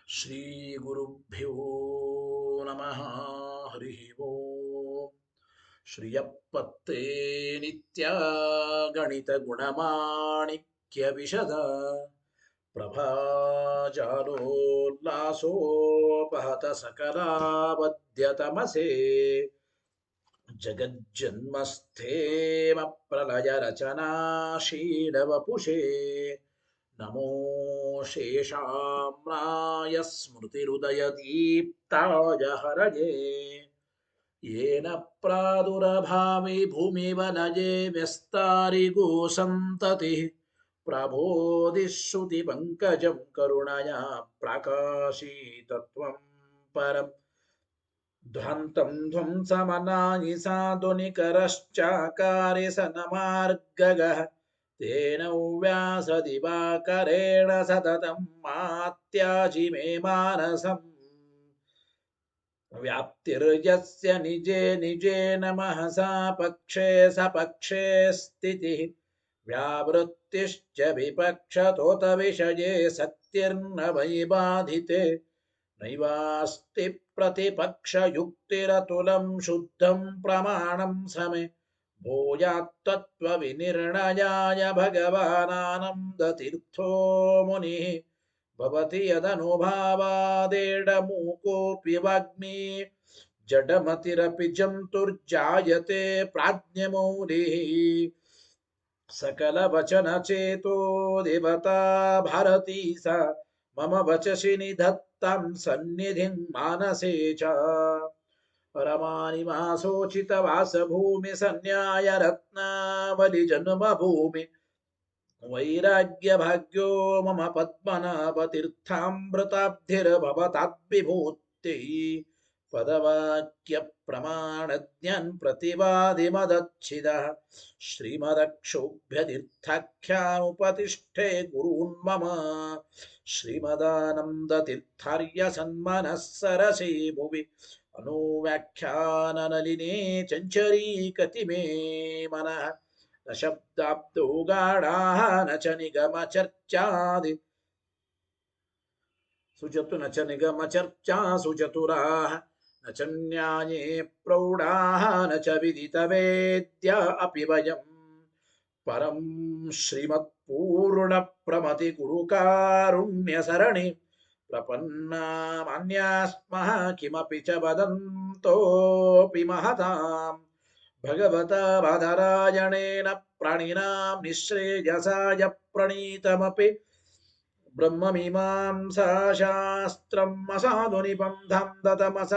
ಶ್ರೀ ಗುರುಭ್ಯೋ ನಮಃ. ಹರಿ ಓಂ. ಶ್ರಿಯಪ್ಪತ್ತೇ ನಿತ್ಯ ಗಣಿತ ಗುಣಮಾಣಿಕ್ಯ ವಿಶದ ಪ್ರಭಾಜಾಲೋಲ್ಲಾಸೋಪಹತ ಸಕಲಾಬದ್ಯತಮಸೇ ಜಗಜ್ಜನ್ಮಸ್ಥೇಮ ಪ್ರಲಯ ರಚನಾಶೀಲವಪುಷೇ ನಮೋ ಶೇಷಾಮ್ನಾಯ ಸ್ಮೃತಿರುದಯದೀಪ್ತಾಯ ಹರಯೇ येन प्रादुरभावि भूमिवनये व्यस्तारिगो सन्ततिः प्रबोधिश्रुतिपङ्कजं करुणया प्रकाशीतत्वं परम् ध्वन्तं ध्वंसमनायि साधुनिकरश्चाकारि सनमार्गगः तेन व्यासदिवाकरेण सततं मात्याजि मे मानसम् व्याप्तिर्यस्य निजे निजेन महसा पक्षे सपक्षे स्थितिः व्यावृत्तिश्च विपक्षतोत विषये सत्तिर्न वै बाधिते नैवास्ति प्रतिपक्षयुक्तिरतुलं शुद्धं प्रमाणं समे भूयात्तत्त्वविनिर्णयाय भगवानानन्दतीर्थो मुनिः भवति यदनुभावादेडमूकोऽपि वाग्मी जडमतिरपि जन्तुर्जायते प्राज्ञमौलिः सकलवचनचेतो देवता भारती सा मम वचसि निधत्तां सन्निधिं मानसे च रमानिवासोचितवासभूमि सन्न्याय रत्नावलि जन्मभूमि वैराग्यभाग्यो मम पद्मनाभतीर्थामृताब्धिर्भवताद्विभूतिः पदवाक्यप्रमाणज्ञान् प्रतिवादिमदच्छिदः श्रीमदक्षोभ्यतीर्थाख्यानुपतिष्ठे गुरून् मम श्रीमदानन्दतीर्थार्य सन्मनः सरसि भुवि अनुव्याख्याननलिने चञ्चरीकति मे मनः न शब्दाब्दो गाढाः न च निगमचर्चादि सुचतु न च निगमचर्चासु चतुराः न च न्याये प्रौढाः न च विदितवेद्या अपि वयम् परं श्रीमत्पूर्णप्रमति गुरुकारुण्यसरणि प्रपन्नामान्यास्मः किमपि च वदन्तोऽपि महताम् भगवता बादरायणेन प्राणिनां निःश्रेयसाय प्रणीतमपि ब्रह्ममीमांसाशास्त्रम् असाधुनिबन्धं दतमस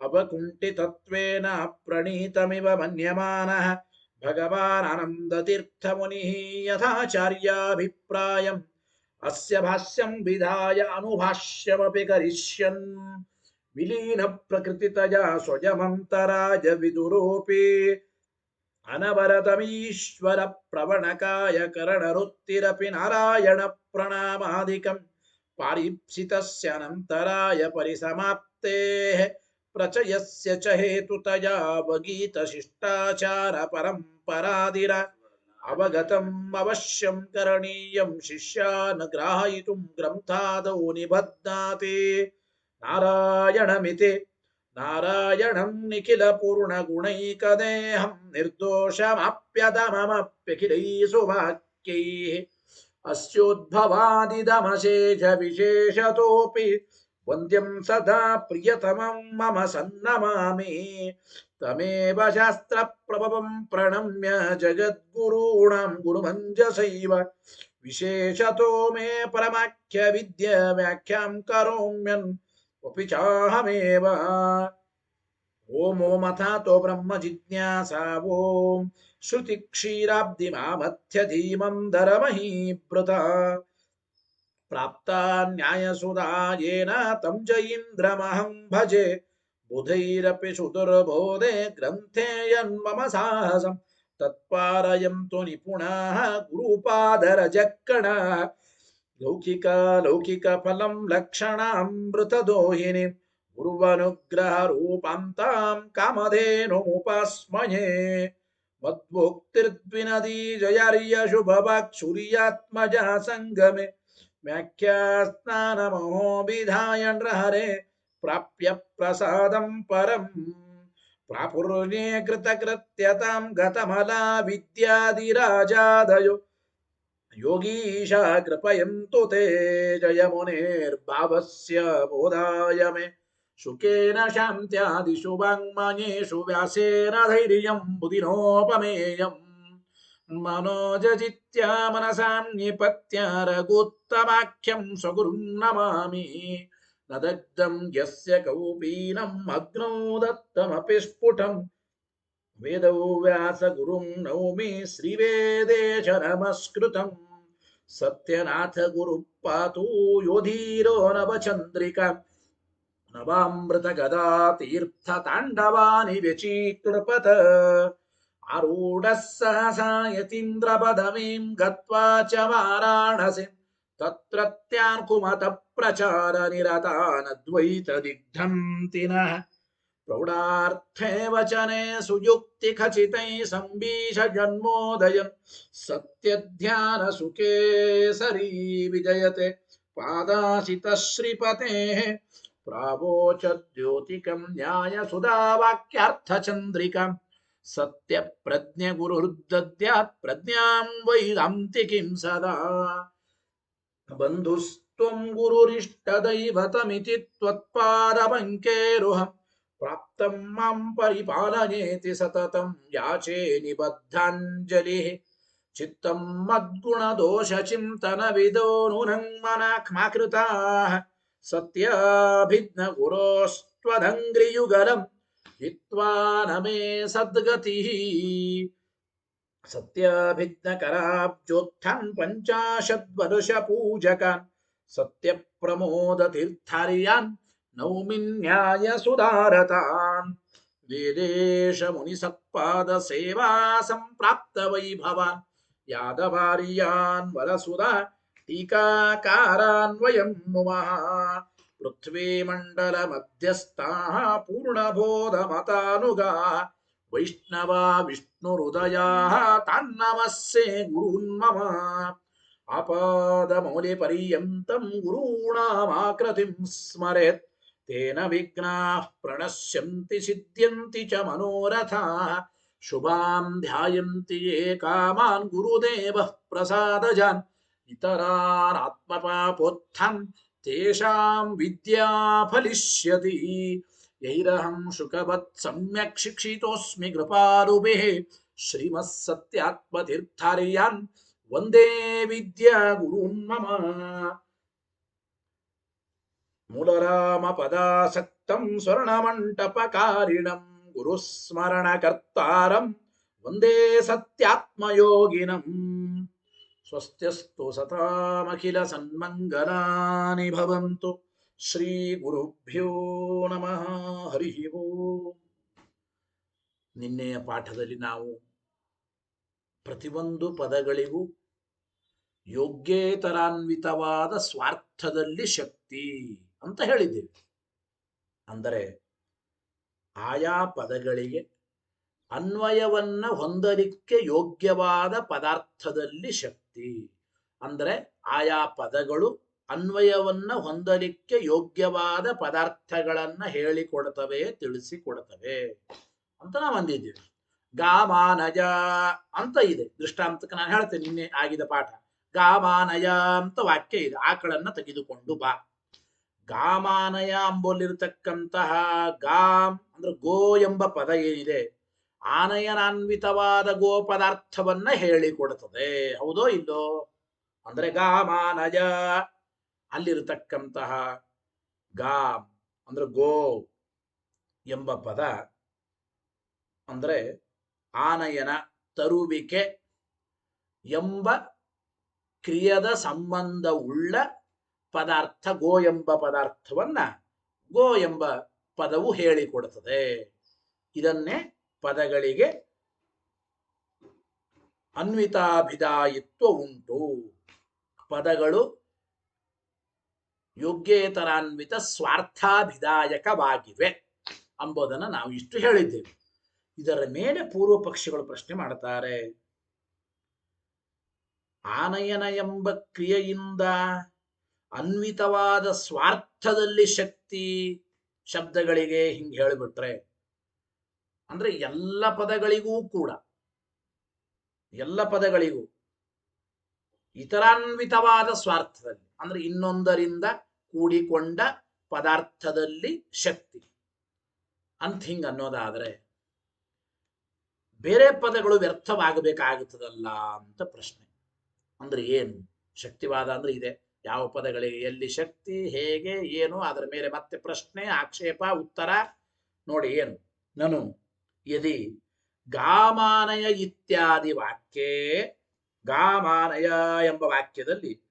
अवकुण्ठितत्वेन प्रणीतमिव मन्यमानः भगवानानन्दतीर्थमुनिः यथाचार्याभिप्रायम् अस्य भाष्यं विधाय अनुभाष्यमपि करिष्यन् विलीन प्रकृतितया स्वयमन्तराय विदुरोऽपि अनवरतमीश्वर प्रवणकाय करणरुत्तिरपि नारायण प्रणामादिकं पारीप्सितस्यानन्तराय परिसमाप्तेः प्रचयस्य च हेतुतया अवगीतशिष्टाचार परम्परादिरा अवगतम् अवश्यं करणीयं शिष्यानुग्राहयितुं ग्रन्थादौ निबध्नाति नारायणमिति नारायणं निखिलपूर्णगुणैकदेहं निर्दोषमाप्यतममप्यखिलैः सुवाक्यैः अस्योद्भवादिदमशेषविशेषतोऽपि वन्द्यं सदा प्रियतमं मम सन्नमामि तमेव शास्त्रप्रभवं प्रणम्य जगद्गुरूणां गुरुमञ्जसैव विशेषतो मे परमाख्यविद्या व्याख्यां करोम्यन् अपि चाहमेव ओम अथातो ब्रह्म जिज्ञासा ओम श्रुति क्षीराब्धिमामथ्य धीमं धरमहीभृता प्राप्ता न्यायसुधा येन तं च इन्द्रमहं भजे बुधैरपि सुदुर्बोधे ग्रन्थे यन्मम साहसं तत्पारयन्तु निपुणाः गुरुपादरजक्कणाः लौकिकफलं लक्षणामृतदोहिनीं गुरुवनुग्रहरूपान्तां कामधेनुमुपास्महे मद्भोक्तिर्द्विनदी जयार्यशुभवाक् सूर्यात्मजा सङ्गमे व्याख्यास्नानमहोभिधाय नृहरे प्राप्य प्रसादं परम् प्रापुर्ये कृतकृत्यतां गतमला विद्यादिराजादयो योगीशा कृपयन्तु ते जयमुनेर्भावस्य बोधाय मे शुकेन शान्त्यादिषु वाङ्मयेषु व्यासेन धैर्यं बुधिनोपमेयम् मनोजजित्या मनसां निपत्य रघुत्तमाख्यं स्वगुरुं नमामि न दग्धं यस्य कौपीनम् अग्नौ दत्तमपि स्फुटम् वेदौ व्यासगुरुं नौमि श्रीवेदेश नमस्कृतम् सत्यनाथ गुरुः पातु योधीरो नवचन्द्रिका नवामृतगदा तीर्थताण्डवानि व्यचीकृपत आरूढः सहसा यतीन्द्रपदवीं गत्वा च वाराणसीं तत्रत्यान् कुमतप्रचारनिरतानद्वैतदिग्धन्ति नः प्रौढार्थे वचने सुयुक्तिखचितैः सम्बीषजन्मोदयन् सत्यध्यानसुखे सरी विजयते पादाशितश्रीपतेः प्रावोचद्योतिकं न्यायसुधावाक्यार्थचन्द्रिकाम् सत्यप्रज्ञगुरुर्दद्यात् प्रज्ञां वैदान्तिकीं सदा बन्धुस्त्वं गुरुरिष्टदैवतमिति त्वत्पादपङ्केरुहम् प्राप्तं मां परिपालयेति सततं याचे निबद्धाञ्जलिः चित्तं मद्गुणदोषचिन्तनविदो नूनं मनाक्माकृताः सत्याभिज्ञगुरोस्त्वदङ्घ्रियुगलं हित्वा न मे सद्गतिः सत्याभिज्ञकराब्जोत्थान् पञ्चाशद्वर्षपूजकान् सत्यप्रमोदतीर्थार्यान् नौमि न्यायसुधारतान् वेदेश मुनिसत्पादसेवा सम्प्राप्तवैभवान् यादवार्यान् वरसुधा टीकाकारान् वयं नुमः पृथ्वीमण्डलमध्यस्थाः पूर्णबोधमतानुगाः वैष्णवा विष्णुहृदयाः तान्नमस्ये गुरून् मम आपादमौलिपर्यन्तं गुरूणामाकृतिं स्मरेत् तेन विघ्नाः प्रणश्यन्ति सिद्ध्यन्ति च मनोरथाः शुभां ध्यायन्ति ये कामान् गुरुदेवः प्रसादजान् इतरान् आत्मपापोत्थं तेषां विद्या फलिष्यति यैरहं शुकवत् सम्यक् शिक्षितोऽस्मि कृपालुभिः श्रीमत्सत्यात्मतीर्थार्यान् वन्दे विद्यागुरून् मम मूलरामपदासक्तं स्वर्णमण्टपकारिणं गुरुस्मरणकर्तारं वन्दे सत्यात्मयोगिनम् स्वस्त्यस्तु सतामखिलसन्मङ्गलानि भवन्तु ಶ್ರೀ ಗುರುಭ್ಯೋ ನಮಃ ಹರಿ ಓಂ. ನಿನ್ನೆಯ ಪಾಠದಲ್ಲಿ ನಾವು ಪ್ರತಿಯೊಂದು ಪದಗಳಿಗೂ ಯೋಗ್ಯೇತರಾನ್ವಿತವಾದ ಸ್ವಾರ್ಥದಲ್ಲಿ ಶಕ್ತಿ ಅಂತ ಹೇಳಿದ್ದೇವೆ. ಅಂದರೆ ಆಯಾ ಪದಗಳಿಗೆ ಅನ್ವಯವನ್ನ ಹೊಂದಲಿಕ್ಕೆ ಯೋಗ್ಯವಾದ ಪದಾರ್ಥದಲ್ಲಿ ಶಕ್ತಿ. ಅಂದರೆ ಆಯಾ ಪದಗಳು ಅನ್ವಯವನ್ನ ಹೊಂದಲಿಕ್ಕೆ ಯೋಗ್ಯವಾದ ಪದಾರ್ಥಗಳನ್ನ ಹೇಳಿಕೊಡ್ತವೆ, ತಿಳಿಸಿಕೊಡ್ತವೆ ಅಂತ ನಾವು ಅಂದಿದ್ದೀವಿ. ಗಾಮಾನಯ ಅಂತ ಇದೆ ದೃಷ್ಟಾಂತಕ್ಕೆ ನಾನು ಹೇಳ್ತೇನೆ. ನಿನ್ನೆ ಆಗಿದ ಪಾಠ ಗಾಮಾನಯ ಅಂತ ವಾಕ್ಯ ಇದೆ. ಆಕಳನ್ನ ತೆಗೆದುಕೊಂಡು ಬಾ. ಗಾಮಾನಯ ಅಂಬೋಲಿರ್ತಕ್ಕಂತಹ ಗಾಮ್ ಅಂದ್ರೆ ಗೋ ಎಂಬ ಪದ ಏನಿದೆ, ಆನಯನಾನ್ವಿತವಾದ ಗೋ ಪದಾರ್ಥವನ್ನ ಹೇಳಿಕೊಡುತ್ತದೆ. ಹೌದೋ ಇಲ್ಲೋ? ಅಂದ್ರೆ ಗಾಮಾನಯ ಅಲ್ಲಿರತಕ್ಕಂತಹ ಗಾಮ್ ಅಂದ್ರೆ ಗೋ ಎಂಬ ಪದ ಅಂದ್ರೆ ಆನಯನ ತರುವಿಕೆ ಎಂಬ ಕ್ರಿಯದ ಸಂಬಂಧವುಳ್ಳ ಪದಾರ್ಥ ಗೋ ಎಂಬ ಪದಾರ್ಥವನ್ನ ಗೋ ಎಂಬ ಪದವು ಹೇಳಿಕೊಡುತ್ತದೆ. ಇದನ್ನೇ ಪದಗಳಿಗೆ ಅನ್ವಿತಾಭಿದಾಯಿತ್ವ ಉಂಟು. ಪದಗಳು ಯೋಗ್ಯೇತರಾನ್ವಿತ ಸ್ವಾರ್ಥಾಭಿದಾಯಕವಾಗಿವೆ ಎಂಬುದನ್ನು ನಾವು ಇಷ್ಟು ಹೇಳಿದ್ದೇವೆ. ಇದರ ಮೇಲೆ ಪೂರ್ವ ಪಕ್ಷಿಗಳು ಪ್ರಶ್ನೆ ಮಾಡ್ತಾರೆ. ಆನಯನ ಎಂಬ ಕ್ರಿಯೆಯಿಂದ ಅನ್ವಿತವಾದ ಸ್ವಾರ್ಥದಲ್ಲಿ ಶಕ್ತಿ ಶಬ್ದಗಳಿಗೆ ಹಿಂಗೆ ಹೇಳಿಬಿಟ್ರೆ, ಅಂದ್ರೆ ಎಲ್ಲ ಪದಗಳಿಗೂ ಕೂಡ, ಎಲ್ಲ ಪದಗಳಿಗೂ ಇತರಾನ್ವಿತವಾದ ಸ್ವಾರ್ಥದಲ್ಲಿ ಅಂದ್ರೆ ಇನ್ನೊಂದರಿಂದ ಕೂಡಿಕೊಂಡ ಪದಾರ್ಥದಲ್ಲಿ ಶಕ್ತಿ ಅಂತ ಹಿಂಗ ಅನ್ನೋದಾದ್ರೆ ಬೇರೆ ಪದಗಳು ವ್ಯರ್ಥವಾಗಬೇಕಾಗುತ್ತದಲ್ಲ ಅಂತ ಪ್ರಶ್ನೆ. ಅಂದ್ರೆ ಏನು ಶಕ್ತಿವಾದ ಅಂದ್ರೆ ಇದೆ, ಯಾವ ಪದಗಳಿಗೆ ಎಲ್ಲಿ ಶಕ್ತಿ, ಹೇಗೆ, ಏನು, ಅದರ ಮೇಲೆ ಮತ್ತೆ ಪ್ರಶ್ನೆ, ಆಕ್ಷೇಪ, ಉತ್ತರ. ನೋಡಿ ಏನು, ನಾನು ಯದಿ ಗಾಮಾನಯ ಇತ್ಯಾದಿ ವಾಕ್ಯೇ, ಗಾಮಾನಯ ಎಂಬ ವಾಕ್ಯದಲ್ಲಿ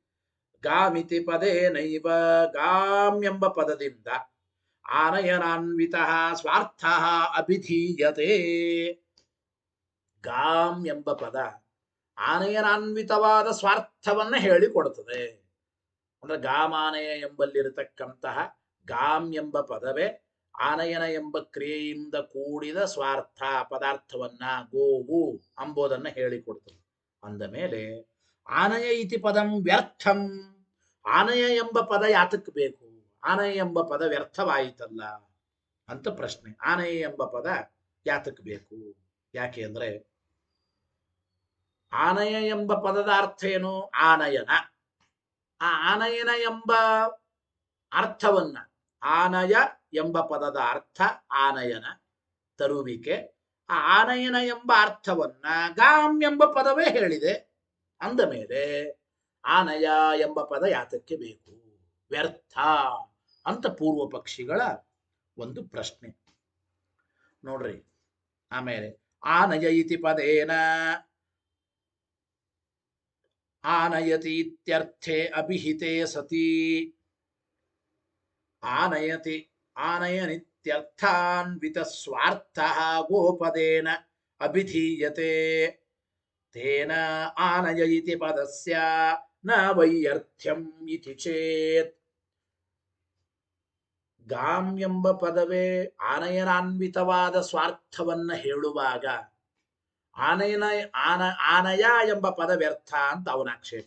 ಗಾಮಿತಿ ಪದೇ ನೈವ, ಗಾಮ್ ಎಂಬ ಪದದಿಂದ ಆನಯನಾನ್ವಿತ ಸ್ವಾರ್ಥ ಅಭಿಧೀಯತೆ. ಗಾಮ್ ಎಂಬ ಪದ ಆನಯನಾನ್ವಿತವಾದ ಸ್ವಾರ್ಥವನ್ನ ಹೇಳಿಕೊಡುತ್ತದೆ. ಅಂದ್ರೆ ಗಾಮಾನಯ ಎಂಬಲ್ಲಿರತಕ್ಕಂತಹ ಗಾಮ್ ಎಂಬ ಪದವೇ ಆನಯನ ಎಂಬ ಕ್ರಿಯೆಯಿಂದ ಕೂಡಿದ ಸ್ವಾರ್ಥ ಪದಾರ್ಥವನ್ನ, ಗೋವು ಅಂಬೋದನ್ನ ಹೇಳಿಕೊಡ್ತದೆ. ಅಂದ ಮೇಲೆ ಆನಯ ಇತಿ ಪದಂ ವ್ಯರ್ಥಂ, ಆನಯ ಎಂಬ ಪದ ಯಾತಕ್ಕೆ ಬೇಕು, ಆನಯ ಎಂಬ ಪದ ವ್ಯರ್ಥವಾಯಿತಲ್ಲ ಅಂತ ಪ್ರಶ್ನೆ. ಆನಯ ಎಂಬ ಪದ ಯಾತಕ್ಕೆ ಬೇಕು? ಯಾಕೆ ಅಂದ್ರೆ ಆನಯ ಎಂಬ ಪದದ ಅರ್ಥ ಏನು? ಆನಯನ. ಆ ಆನಯನ ಎಂಬ ಅರ್ಥವನ್ನ, ಆನಯ ಎಂಬ ಪದದ ಅರ್ಥ ಆನಯನ, ತರುವಿಕೆ. ಆ ಆನಯನ ಎಂಬ ಅರ್ಥವನ್ನ ಗಾಮ್ ಎಂಬ ಪದವೇ ಹೇಳಿದೆ. ಅಂದ ಮೇಲೆ ಆನಯ ಎಂಬ ಪದ ಯಾತಕ್ಕೆ ಬೇಕು, ವ್ಯರ್ಥ ಅಂತ ಪೂರ್ವ ಪಕ್ಷಿಗಳ ಒಂದು ಪ್ರಶ್ನೆ ನೋಡ್ರಿ. ಆಮೇಲೆ ಆನಯ ಇತಿ ಪದೇನ ಆನಯತಿ ಇತ್ಯರ್ಥೆ ಅಭಿಹಿತೆ ಸತಿ, ಆನಯತಿ ಆನಯನಿತ್ಯರ್ಥಾನ್ವಿತ ಸ್ವಾರ್ಥ ಗೋಪದೇನ ಅಭಿಧೀಯತೆ, ತೇನ ಆನಯ ಇತಿ ಪದಸ್ಯ ನ ವೈಯರ್ಥ್ಯಂ ಇತಿ ಚೇತ್. ಗಾಮ್ ಎಂಬ ಪದವೇ ಆನಯನಾನ್ವಿತವಾದ ಸ್ವಾರ್ಥವನ್ನ ಹೇಳುವಾಗ ಆನಯ ಎಂಬ ಪದ ವ್ಯರ್ಥ ಅಂತ ಅವನ ಆಕ್ಷೇಪ.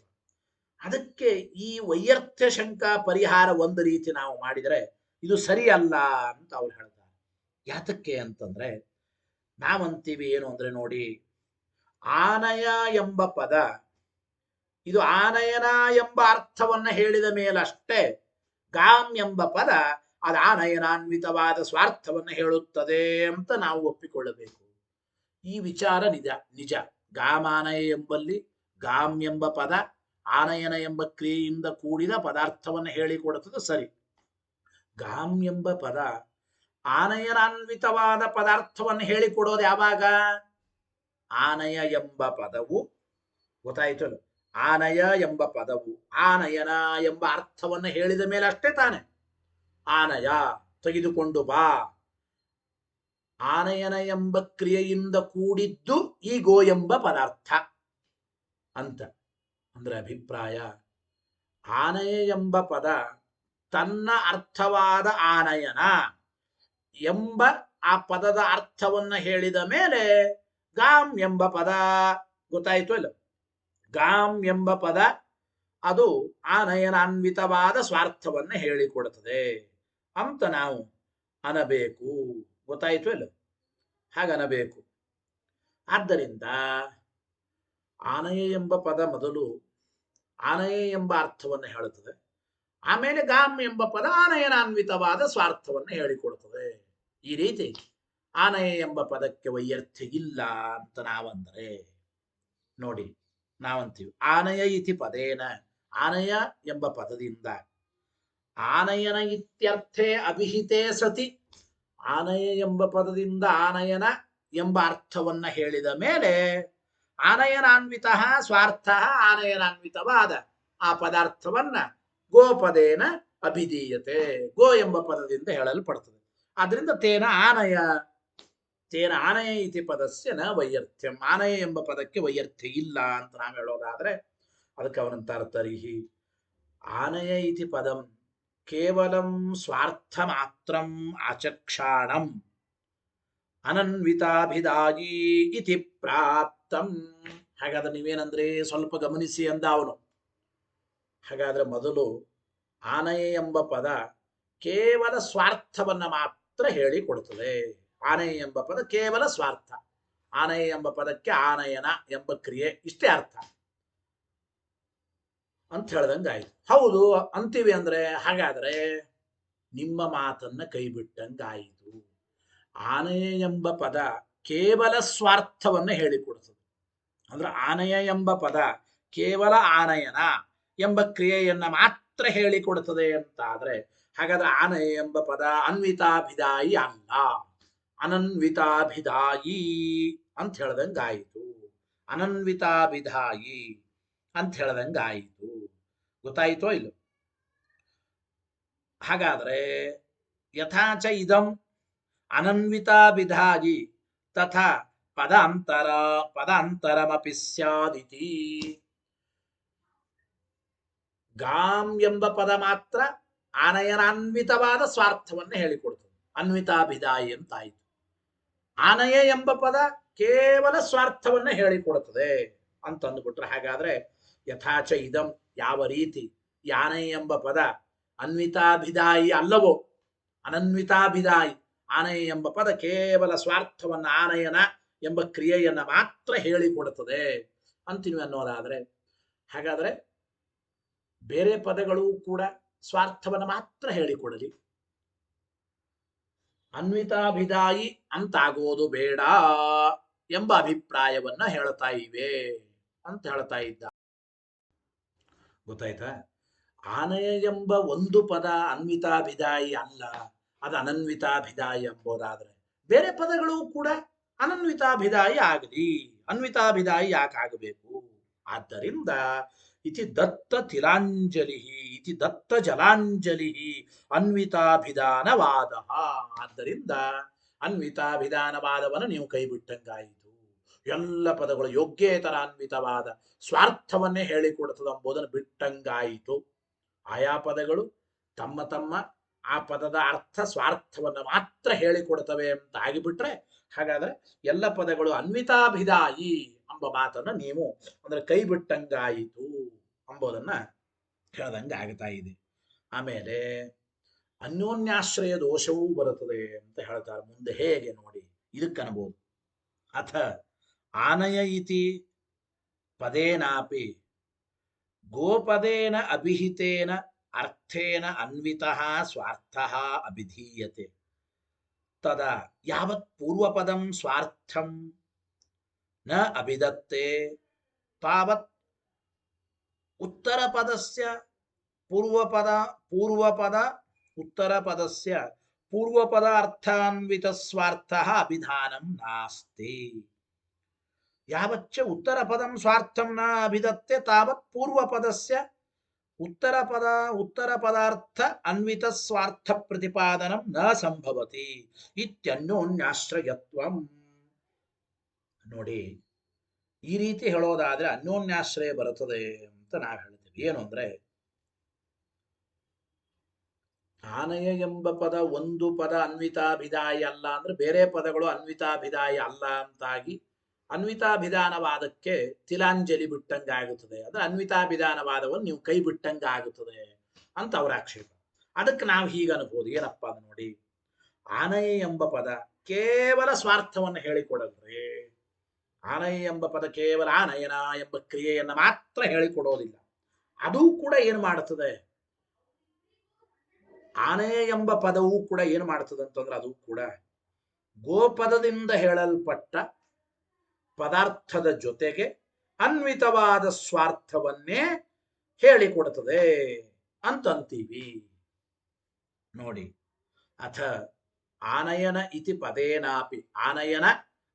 ಅದಕ್ಕೆ ಈ ವೈಯರ್ಥ್ಯ ಶಂಕಾ ಪರಿಹಾರ ಒಂದು ರೀತಿ ನಾವು ಮಾಡಿದರೆ ಇದು ಸರಿಯಲ್ಲ ಅಂತ ಅವ್ರು ಹೇಳ್ತಾರೆ. ಯಾತಕ್ಕೆ ಅಂತಂದ್ರೆ ನಾವಂತೀವಿ ಏನು ಅಂದ್ರೆ, ನೋಡಿ, ಆನಯ ಎಂಬ ಪದ ಇದು ಆನಯನ ಎಂಬ ಅರ್ಥವನ್ನ ಹೇಳಿದ ಮೇಲಷ್ಟೇ ಗಾಮ್ ಎಂಬ ಪದ ಅದು ಆನಯನಾನ್ವಿತವಾದ ಸ್ವಾರ್ಥವನ್ನು ಹೇಳುತ್ತದೆ ಅಂತ ನಾವು ಒಪ್ಪಿಕೊಳ್ಳಬೇಕು. ಈ ವಿಚಾರ ನಿಜ. ಗಾಮಾನಯ ಎಂಬಲ್ಲಿ ಗಾಮ್ ಎಂಬ ಪದ ಆನಯನ ಎಂಬ ಕ್ರಿಯೆಯಿಂದ ಕೂಡಿದ ಪದಾರ್ಥವನ್ನು ಹೇಳಿಕೊಡುತ್ತದೆ, ಸರಿ. ಗಾಮ್ ಎಂಬ ಪದ ಆನಯನಾನ್ವಿತವಾದ ಪದಾರ್ಥವನ್ನು ಹೇಳಿಕೊಡೋದು ಯಾವಾಗ? ಆನಯ ಎಂಬ ಪದವು, ಗೊತ್ತಾಯ್ತು, ಆನಯ ಎಂಬ ಪದವು ಆನಯನ ಎಂಬ ಅರ್ಥವನ್ನು ಹೇಳಿದ ಮೇಲೆ ಅಷ್ಟೇ ತಾನೆ ಆನಯ ತೆಗೆದುಕೊಂಡು ಬಾ, ಆನಯನ ಎಂಬ ಕ್ರಿಯೆಯಿಂದ ಕೂಡಿದ್ದು ಈ ಗೋ ಎಂಬ ಪದಾರ್ಥ ಅಂತ. ಅಂದ್ರೆ ಅಭಿಪ್ರಾಯ, ಆನಯ ಎಂಬ ಪದ ತನ್ನ ಅರ್ಥವಾದ ಆನಯನ ಎಂಬ ಆ ಪದದ ಅರ್ಥವನ್ನ ಹೇಳಿದ ಮೇಲೆ ಗಾಮ್ ಎಂಬ ಪದ, ಗೊತ್ತಾಯ್ತು ಇಲ್ಲ, ಗಾಮ್ ಎಂಬ ಪದ ಅದು ಆನಯನಾನ್ವಿತವಾದ ಸ್ವಾರ್ಥವನ್ನ ಹೇಳಿಕೊಡುತ್ತದೆ ಅಂತ ನಾವು ಅನ್ನಬೇಕು. ಗೊತ್ತಾಯ್ತು ಇಲ್ಲ, ಹಾಗನ್ನಬೇಕು. ಆದ್ದರಿಂದ ಆನಯ ಎಂಬ ಪದ ಮೊದಲು ಆನಯ ಎಂಬ ಅರ್ಥವನ್ನು ಹೇಳುತ್ತದೆ, ಆಮೇಲೆ ಗಾಮ್ ಎಂಬ ಪದ ಆನಯನಾನ್ವಿತವಾದ ಸ್ವಾರ್ಥವನ್ನು ಹೇಳಿಕೊಡುತ್ತದೆ. ಈ ರೀತಿ ಆನಯ ಎಂಬ ಪದಕ್ಕೆ ವೈಯರ್ಥ್ಯ ಇಲ್ಲ ಅಂತ ನಾವಂದರೆ, ನೋಡಿ, ನಾವಂತೀವಿ ಆನಯ ಇತಿ ಪದೇನ, ಆನಯ ಎಂಬ ಪದದಿಂದ ಆನಯನ ಇತ್ಯರ್ಥೆ ಅಭಿಹಿತೆ ಸತಿ, ಆನಯ ಎಂಬ ಪದದಿಂದ ಆನಯನ ಎಂಬ ಅರ್ಥವನ್ನ ಹೇಳಿದ ಮೇಲೆ ಆನಯನಾನ್ವಿತ ಸ್ವಾರ್ಥ, ಆನಯನಾನ್ವಿತವಾದ ಆ ಪದಾರ್ಥವನ್ನ ಗೋಪದೇನ ಅಭಿಧೀಯತೆ, ಗೋ ಎಂಬ ಪದದಿಂದ ಹೇಳಲ್ಪಡ್ತದೆ. ಆದ್ರಿಂದ ತೇನ ಆನಯ ಇತಿ ಪದಸ್ಯ ನ ವೈಯರ್ಥ್ಯಂ, ಆನಯ ಎಂಬ ಪದಕ್ಕೆ ವೈಯರ್ಥ್ಯ ಇಲ್ಲ ಅಂತ ನಾವು ಹೇಳೋದಾದ್ರೆ ಅದಕ್ಕೆ ಅವನಂತಾರೆ, ತರ್ಹಿ ಆನಯ ಇತಿ ಪದಂ ಕೇವಲಂ ಸ್ವಾರ್ಥ ಮಾತ್ರಂ ಆಚಕ್ಷಾಣಂ ಅನನ್ವಿತಾಭಿದಾಯಿ ಇತಿ ಪ್ರಾಪ್ತಂ. ಹಾಗಾದ್ರೆ ನೀವೇನಂದ್ರೆ ಸ್ವಲ್ಪ ಗಮನಿಸಿ ಅಂದ ಅವನು. ಹಾಗಾದ್ರೆ ಮೊದಲು ಆನಯ ಎಂಬ ಪದ ಕೇವಲ ಸ್ವಾರ್ಥವನ್ನ ಮಾತ್ರ ಹೇಳಿಕೊಡುತ್ತದೆ. ಆನಯ ಎಂಬ ಪದ ಕೇವಲ ಸ್ವಾರ್ಥ. ಆನಯ ಎಂಬ ಪದಕ್ಕೆ ಆನಯನ ಎಂಬ ಕ್ರಿಯೆ ಇಷ್ಟೇ ಅರ್ಥ ಅಂತ ಹೇಳ್ದಂಗಾಯ್ತು. ಹೌದು ಅಂತೀವಿ ಅಂದ್ರೆ ಹಾಗಾದ್ರೆ ನಿಮ್ಮ ಮಾತನ್ನ ಕೈ ಬಿಟ್ಟಂಗಾಯಿತು. ಆನಯ ಎಂಬ ಪದ ಕೇವಲ ಸ್ವಾರ್ಥವನ್ನ ಹೇಳಿಕೊಡುತ್ತದೆ. ಅಂದ್ರೆ ಆನಯ ಎಂಬ ಪದ ಕೇವಲ ಆನಯನ ಎಂಬ ಕ್ರಿಯೆಯನ್ನ ಮಾತ್ರ ಹೇಳಿಕೊಡುತ್ತದೆ ಅಂತಾದ್ರೆ ಹಾಗಾದ್ರೆ ಆನಯ ಎಂಬ ಪದ ಅನ್ವಿತಾಭಿದಾಯಿ ಅಲ್ಲ, ಅನನ್ವಿತಾಭಿದಾಯಿ ಅಂತ ಹೇಳ್ದಂಗಾಯಿತು. ಅನನ್ವಿತಾಭಿದಾಯಿ ಅಂತ ಹೇಳ್ದಂಗಾಯಿತು. ಗೊತ್ತಾಯಿತೋ ಇಲ್ಲ? ಹಾಗಾದ್ರೆ ಯಥಾಚ ಇದಂ ಅನನ್ವಿತಾಭಿದಾಯಿ ತಥಾ ಪದಾಂತರಮಪಿ ಸ್ಯಾದಿತಿ. ಗಾಂ ಎಂಬ ಪದ ಮಾತ್ರ ಆನಯನಾನ್ವಿತವಾದ ಸ್ವಾರ್ಥವನ್ನು ಹೇಳಿಕೊಡ್ತದೆ, ಅನ್ವಿತಾಭಿದಾಯಿ ಅಂತಾಯಿತು. ಆನಯ ಎಂಬ ಪದ ಕೇವಲ ಸ್ವಾರ್ಥವನ್ನ ಹೇಳಿಕೊಡುತ್ತದೆ ಅಂತಂದ್ಬಿಟ್ರೆ ಹಾಗಾದ್ರೆ ಯಥಾಚ ಇದಂ ಯಾವ ರೀತಿ ಆನಯ ಎಂಬ ಪದ ಅನ್ವಿತಾಭಿದಾಯಿ ಅಲ್ಲವೋ, ಅನನ್ವಿತಾಭಿದಾಯಿ. ಆನಯ ಎಂಬ ಪದ ಕೇವಲ ಸ್ವಾರ್ಥವನ್ನ ಆನಯನ ಎಂಬ ಕ್ರಿಯೆಯನ್ನ ಮಾತ್ರ ಹೇಳಿಕೊಡುತ್ತದೆ ಅಂತೀವಿ ಅನ್ನೋದಾದ್ರೆ ಹಾಗಾದ್ರೆ ಬೇರೆ ಪದಗಳು ಕೂಡ ಸ್ವಾರ್ಥವನ್ನು ಮಾತ್ರ ಹೇಳಿಕೊಡಲಿ, ಅನ್ವಿತಾಭಿದಾಯಿ ಅಂತಾಗೋದು ಬೇಡ ಎಂಬ ಅಭಿಪ್ರಾಯವನ್ನ ಹೇಳ್ತಾ ಇವೆ ಅಂತ ಹೇಳ್ತಾ ಇದ್ದ. ಗೊತ್ತಾಯ್ತಾ? ಆನಯ ಎಂಬ ಒಂದು ಪದ ಅನ್ವಿತಾಭಿದಾಯಿ ಅಲ್ಲ, ಅದು ಅನನ್ವಿತಾಭಿದಾಯಿ ಎಂಬುದಾದ್ರೆ ಬೇರೆ ಪದಗಳು ಕೂಡ ಅನನ್ವಿತಾಭಿದಾಯಿ ಆಗಲಿ. ಅನ್ವಿತಾಭಿದಾಯಿ ಯಾಕಾಗಬೇಕು? ಆದ್ದರಿಂದ ಇತಿ ದತ್ತ ತಿಲಾಂಜಲಿ ಇತಿ ದತ್ತ ಜಲಾಂಜಲಿ ಅನ್ವಿತಾಭಿಧಾನವಾದ. ಆದ್ದರಿಂದ ಅನ್ವಿತಾಭಿಧಾನವಾದವನ್ನು ನೀವು ಕೈ ಬಿಟ್ಟಂಗಾಯಿತು. ಎಲ್ಲ ಪದಗಳು ಯೋಗ್ಯೇತರಾನ್ವಿತವಾದ ಸ್ವಾರ್ಥವನ್ನೇ ಹೇಳಿಕೊಡುತ್ತದೆ ಎಂಬುದನ್ನು ಬಿಟ್ಟಂಗಾಯಿತು. ಆಯಾ ಪದಗಳು ತಮ್ಮ ತಮ್ಮ ಆ ಪದದ ಅರ್ಥ ಸ್ವಾರ್ಥವನ್ನು ಮಾತ್ರ ಹೇಳಿಕೊಡ್ತವೆ ಅಂತ ಆಗಿಬಿಟ್ರೆ ಹಾಗಾದ್ರೆ ಎಲ್ಲ ಪದಗಳು ಅನ್ವಿತಾಭಿದಾಯಿ ಎಂಬ ಮಾತನ್ನ ನೀವು ಅಂದ್ರೆ ಕೈ ಬಿಟ್ಟಂಗಾಯಿತು ಎಂಬುದನ್ನ ಹೇಳ್ದಂಗೆ ಆಗ್ತಾ ಇದೆ. ಆಮೇಲೆ ಅನ್ಯೋನ್ಯಾಶ್ರಯ ದೋಷವೂ ಬರುತ್ತದೆ ಅಂತ ಹೇಳ್ತಾರೆ. ಮುಂದೆ ಹೇಗೆ ನೋಡಿ, ಇದಕ್ಕನ್ಬೋದು. ಅಥ ಆನಯ ಇತಿ ಪದೇನಾಪಿ ಗೋಪದೇನ ಅಭಿಹಿತೇನ ಅರ್ಥೇನ ಅನ್ವಿತಃ ಸ್ವಾರ್ಥಃ ಅಭಿಧೀಯತೆ ತದಾ ಯಾವತ್ ಪೂರ್ವಪದಂ ಸ್ವಾರ್ಥಂ ನ ಅಭಿಧತ್ತೆ ತಾವತ್ ಉತ್ತರಪದಸ್ಯ ಉತ್ತರಪದಸ್ಯ ಪೂರ್ವಪದ ಅರ್ಥಾನ್ವಿತ ಸ್ವಾರ್ಥಃ ಅಭಿಧಾನಂ ನಾಸ್ತಿ. ಯಾವಚ್ಚ ಉತ್ತರಪದಂ ಸ್ವಾರ್ಥಂ ನ ಅಭಿಧತ್ತೆ ತಾವತ್ ಪೂರ್ವಪದಸ್ಯ ಉತ್ತರಪದಾರ್ಥ ಅನ್ವಿತ ಸ್ವಾರ್ಥ ಪ್ರತಿಪಾದನಂ ನ ಸಂಭವತಿ ಇತ್ಯನ್ಯೋನ್ಯಾಶ್ರಯತ್ವಂ. ನೋಡಿ, ಈ ರೀತಿ ಹೇಳೋದಾದ್ರೆ ಅನ್ಯೋನ್ಯಾಶ್ರಯ ಬರುತ್ತದೆ ಅಂತ ನಾವು ಹೇಳ್ತೀವಿ. ಏನು ಅಂದ್ರೆ ಆನಯ ಎಂಬ ಪದ ಒಂದು ಪದ ಅನ್ವಿತಾಭಿದಾಯಿ ಅಲ್ಲ ಅಂದ್ರೆ ಬೇರೆ ಪದಗಳು ಅನ್ವಿತಾಭಿದಾಯಿ ಅಲ್ಲ ಅಂತಾಗಿ ಅನ್ವಿತಾಭಿಧಾನವಾದಕ್ಕೆ ತಿಲಾಂಜಲಿ ಬಿಟ್ಟಂಗಾಗುತ್ತದೆ. ಅಂದ್ರೆ ಅನ್ವಿತಾಭಿಧಾನವಾದವನ್ನು ನೀವು ಕೈ ಬಿಟ್ಟಂಗಾಗುತ್ತದೆ ಅಂತ ಅವರ ಆಕ್ಷೇಪ. ಅದಕ್ಕೆ ನಾವು ಹೀಗೆ ಅನ್ಬೋದು. ಏನಪ್ಪ ಅದು ನೋಡಿ, ಆನಯ ಎಂಬ ಪದ ಕೇವಲ ಸ್ವಾರ್ಥವನ್ನು ಹೇಳಿಕೊಡಲ್ರಿ. ಆನಯ ಎಂಬ ಪದ ಕೇವಲ ಆನಯನ ಎಂಬ ಕ್ರಿಯೆಯನ್ನು ಮಾತ್ರ ಹೇಳಿಕೊಡೋದಿಲ್ಲ. ಅದು ಕೂಡ ಏನು ಮಾಡುತ್ತದೆ, ಆನಯ ಎಂಬ ಪದವೂ ಕೂಡ ಏನು ಮಾಡ್ತದೆ ಅಂತಂದ್ರೆ ಅದು ಕೂಡ ಗೋಪದದಿಂದ ಹೇಳಲ್ಪಟ್ಟ ಪದಾರ್ಥದ ಜೊತೆಗೆ ಅನ್ವಿತವಾದ ಸ್ವಾರ್ಥವನ್ನೇ ಹೇಳಿಕೊಡುತ್ತದೆ ಅಂತಂತೀವಿ. ನೋಡಿ, ಅಥ ಆನಯನ ಇತಿ ಪದೇನಾಪಿ, ಆನಯನ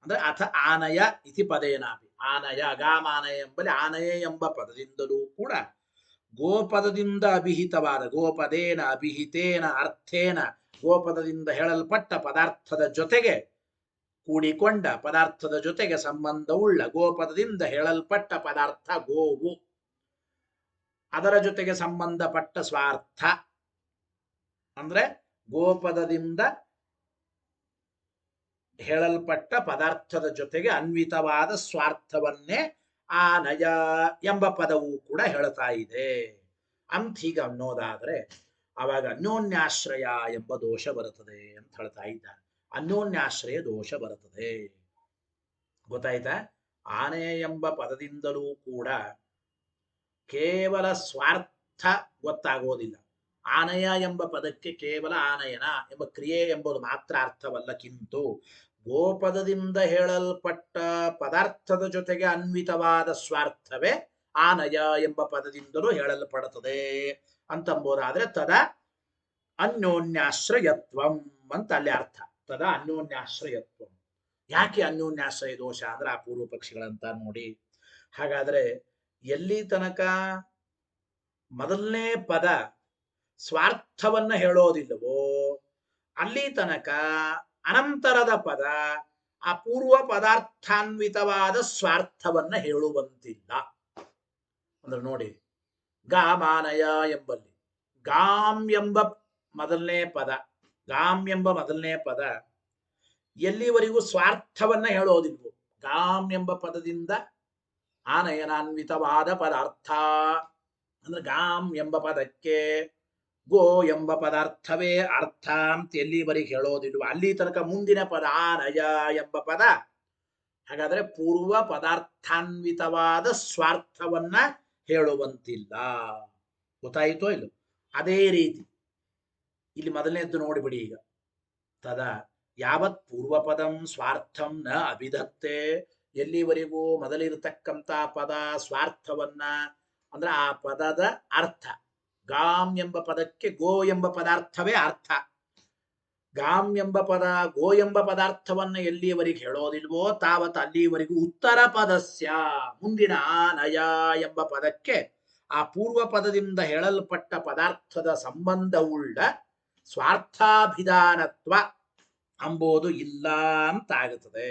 ಅಂದ್ರೆ ಅಥ ಆನಯ ಇತಿ ಪದೇನಾಪಿ, ಆನಯ ಗಾಮಾನಯ ಎಂಬಲ್ಲಿ ಆನಯ ಎಂಬ ಪದದಿಂದಲೂ ಕೂಡ ಗೋಪದದಿಂದ ಅಭಿಹಿತವಾದ, ಗೋಪದೇನ ಅಭಿಹಿತೇನ ಅರ್ಥೇನ, ಗೋಪದದಿಂದ ಹೇಳಲ್ಪಟ್ಟ ಪದಾರ್ಥದ ಜೊತೆಗೆ ಕೂಡಿಕೊಂಡ ಪದಾರ್ಥದ ಜೊತೆಗೆ ಸಂಬಂಧವುಳ್ಳ, ಗೋಪದದಿಂದ ಹೇಳಲ್ಪಟ್ಟ ಪದಾರ್ಥ ಗೋವು, ಅದರ ಜೊತೆಗೆ ಸಂಬಂಧಪಟ್ಟ ಸ್ವಾರ್ಥ ಅಂದ್ರೆ ಗೋಪದದಿಂದ ಹೇಳಲ್ಪಟ್ಟ ಪದಾರ್ಥದ ಜೊತೆಗೆ ಅನ್ವಿತವಾದ ಸ್ವಾರ್ಥವನ್ನೇ ಆನಯ ಎಂಬ ಪದವು ಕೂಡ ಹೇಳ್ತಾ ಇದೆ ಅಂತ ಹೀಗೆ ಅನ್ನೋದಾದ್ರೆ ಆವಾಗ ಅನ್ಯೋನ್ಯಾಶ್ರಯ ಎಂಬ ದೋಷ ಬರುತ್ತದೆ ಅಂತ ಹೇಳ್ತಾ ಇದ್ದಾರೆ. ಅನ್ಯೋನ್ಯಾಶ್ರಯ ದೋಷ ಬರುತ್ತದೆ. ಗೊತ್ತಾಯ್ತಾ? ಆನೆ ಎಂಬ ಪದದಿಂದಲೂ ಕೂಡ ಕೇವಲ ಸ್ವಾರ್ಥ ಗೊತ್ತಾಗೋದಿಲ್ಲ. ಆನಯ ಎಂಬ ಪದಕ್ಕೆ ಕೇವಲ ಆನಯನ ಎಂಬ ಕ್ರಿಯೆ ಎಂಬುದು ಮಾತ್ರ ಅರ್ಥವಲ್ಲ, ಕಿಂತು ಗೋಪದದಿಂದ ಹೇಳಲ್ಪಟ್ಟ ಪದಾರ್ಥದ ಜೊತೆಗೆ ಅನ್ವಿತವಾದ ಸ್ವಾರ್ಥವೇ ಆನಯ ಎಂಬ ಪದದಿಂದಲೂ ಹೇಳಲ್ಪಡುತ್ತದೆ ಅಂತಂಬೋದಾದ್ರೆ ತದ ಅನ್ಯೋನ್ಯಾಶ್ರಯತ್ವಂ ಅಂತ ಅಲ್ಲಿ ಅರ್ಥ. ತದ ಅನ್ಯೋನ್ಯಾಶ್ರಯತ್ವಂ. ಯಾಕೆ ಅನ್ಯೋನ್ಯಾಶ್ರಯ ದೋಷ ಅಂದ್ರೆ ಆ ಪೂರ್ವ ಪಕ್ಷಿಗಳಂತ ನೋಡಿ. ಹಾಗಾದ್ರೆ ಎಲ್ಲಿ ತನಕ ಮೊದಲನೇ ಪದ ಸ್ವಾರ್ಥವನ್ನ ಹೇಳೋದಿಲ್ಲವೋ ಅಲ್ಲಿ ತನಕ ಅನಂತರದ ಪದ ಆ ಪೂರ್ವ ಪದಾರ್ಥಾನ್ವಿತವಾದ ಸ್ವಾರ್ಥವನ್ನ ಹೇಳುವಂತಿಲ್ಲ. ಅಂದ್ರೆ ನೋಡಿ, ಗಾಮಾನಯ ಎಂಬಲ್ಲಿ ಗಾಮ್ ಎಂಬ ಮೊದಲನೇ ಪದ, ಗಾಮ್ ಎಂಬ ಮೊದಲನೇ ಪದ ಎಲ್ಲಿವರೆಗೂ ಸ್ವಾರ್ಥವನ್ನ ಹೇಳೋದಿಲ್ವೋ, ಗಾಮ್ ಎಂಬ ಪದದಿಂದ ಆನಯನಾನ್ವಿತವಾದ ಪದಾರ್ಥ ಅಂದ್ರೆ ಗಾಮ್ ಎಂಬ ಪದಕ್ಕೆ ಗೋ ಎಂಬ ಪದಾರ್ಥವೇ ಅರ್ಥ ಅಂತ ಎಲ್ಲಿವರೆಗೆ ಹೇಳೋದಿಲ್ವ ಅಲ್ಲಿ ತನಕ ಮುಂದಿನ ಪದ ಆನಯ ಎಂಬ ಪದ ಹಾಗಾದ್ರೆ ಪೂರ್ವ ಪದಾರ್ಥಾನ್ವಿತವಾದ ಸ್ವಾರ್ಥವನ್ನ ಹೇಳುವಂತಿಲ್ಲ. ಗೊತ್ತಾಯಿತೋ ಇಲ್ಲ? ಅದೇ ರೀತಿ ಇಲ್ಲಿ ಮೊದಲನೇದ್ದು ನೋಡಿಬಿಡಿ. ಈಗ ತದ ಯಾವತ್ ಪೂರ್ವಪದಂ ಸ್ವಾರ್ಥಂ ನ ಅಭಿಧತ್ತೆ, ಎಲ್ಲಿವರೆಗೂ ಮೊದಲಿರತಕ್ಕಂಥ ಪದ ಸ್ವಾರ್ಥವನ್ನ ಅಂದ್ರೆ ಆ ಪದದ ಅರ್ಥ, ಗಾಮ್ ಎಂಬ ಪದಕ್ಕೆ ಗೋ ಎಂಬ ಪದಾರ್ಥವೇ ಅರ್ಥ, ಗಾಮ್ ಎಂಬ ಪದ ಗೋ ಎಂಬ ಪದಾರ್ಥವನ್ನ ಎಲ್ಲಿಯವರೆಗೆ ಹೇಳೋದಿಲ್ವೋ ತಾವತ್ ಅಲ್ಲಿಯವರೆಗೂ ಉತ್ತರ ಪದಸ್ಯ ಮುಂದಿನ ಆನಯ ಎಂಬ ಪದಕ್ಕೆ ಆ ಪೂರ್ವ ಪದದಿಂದ ಹೇಳಲ್ಪಟ್ಟ ಪದಾರ್ಥದ ಸಂಬಂಧವುಳ್ಳ ಸ್ವಾರ್ಥಾಭಿಧಾನತ್ವ ಅಂಬೋದು ಇಲ್ಲ ಅಂತ ಆಗುತ್ತದೆ.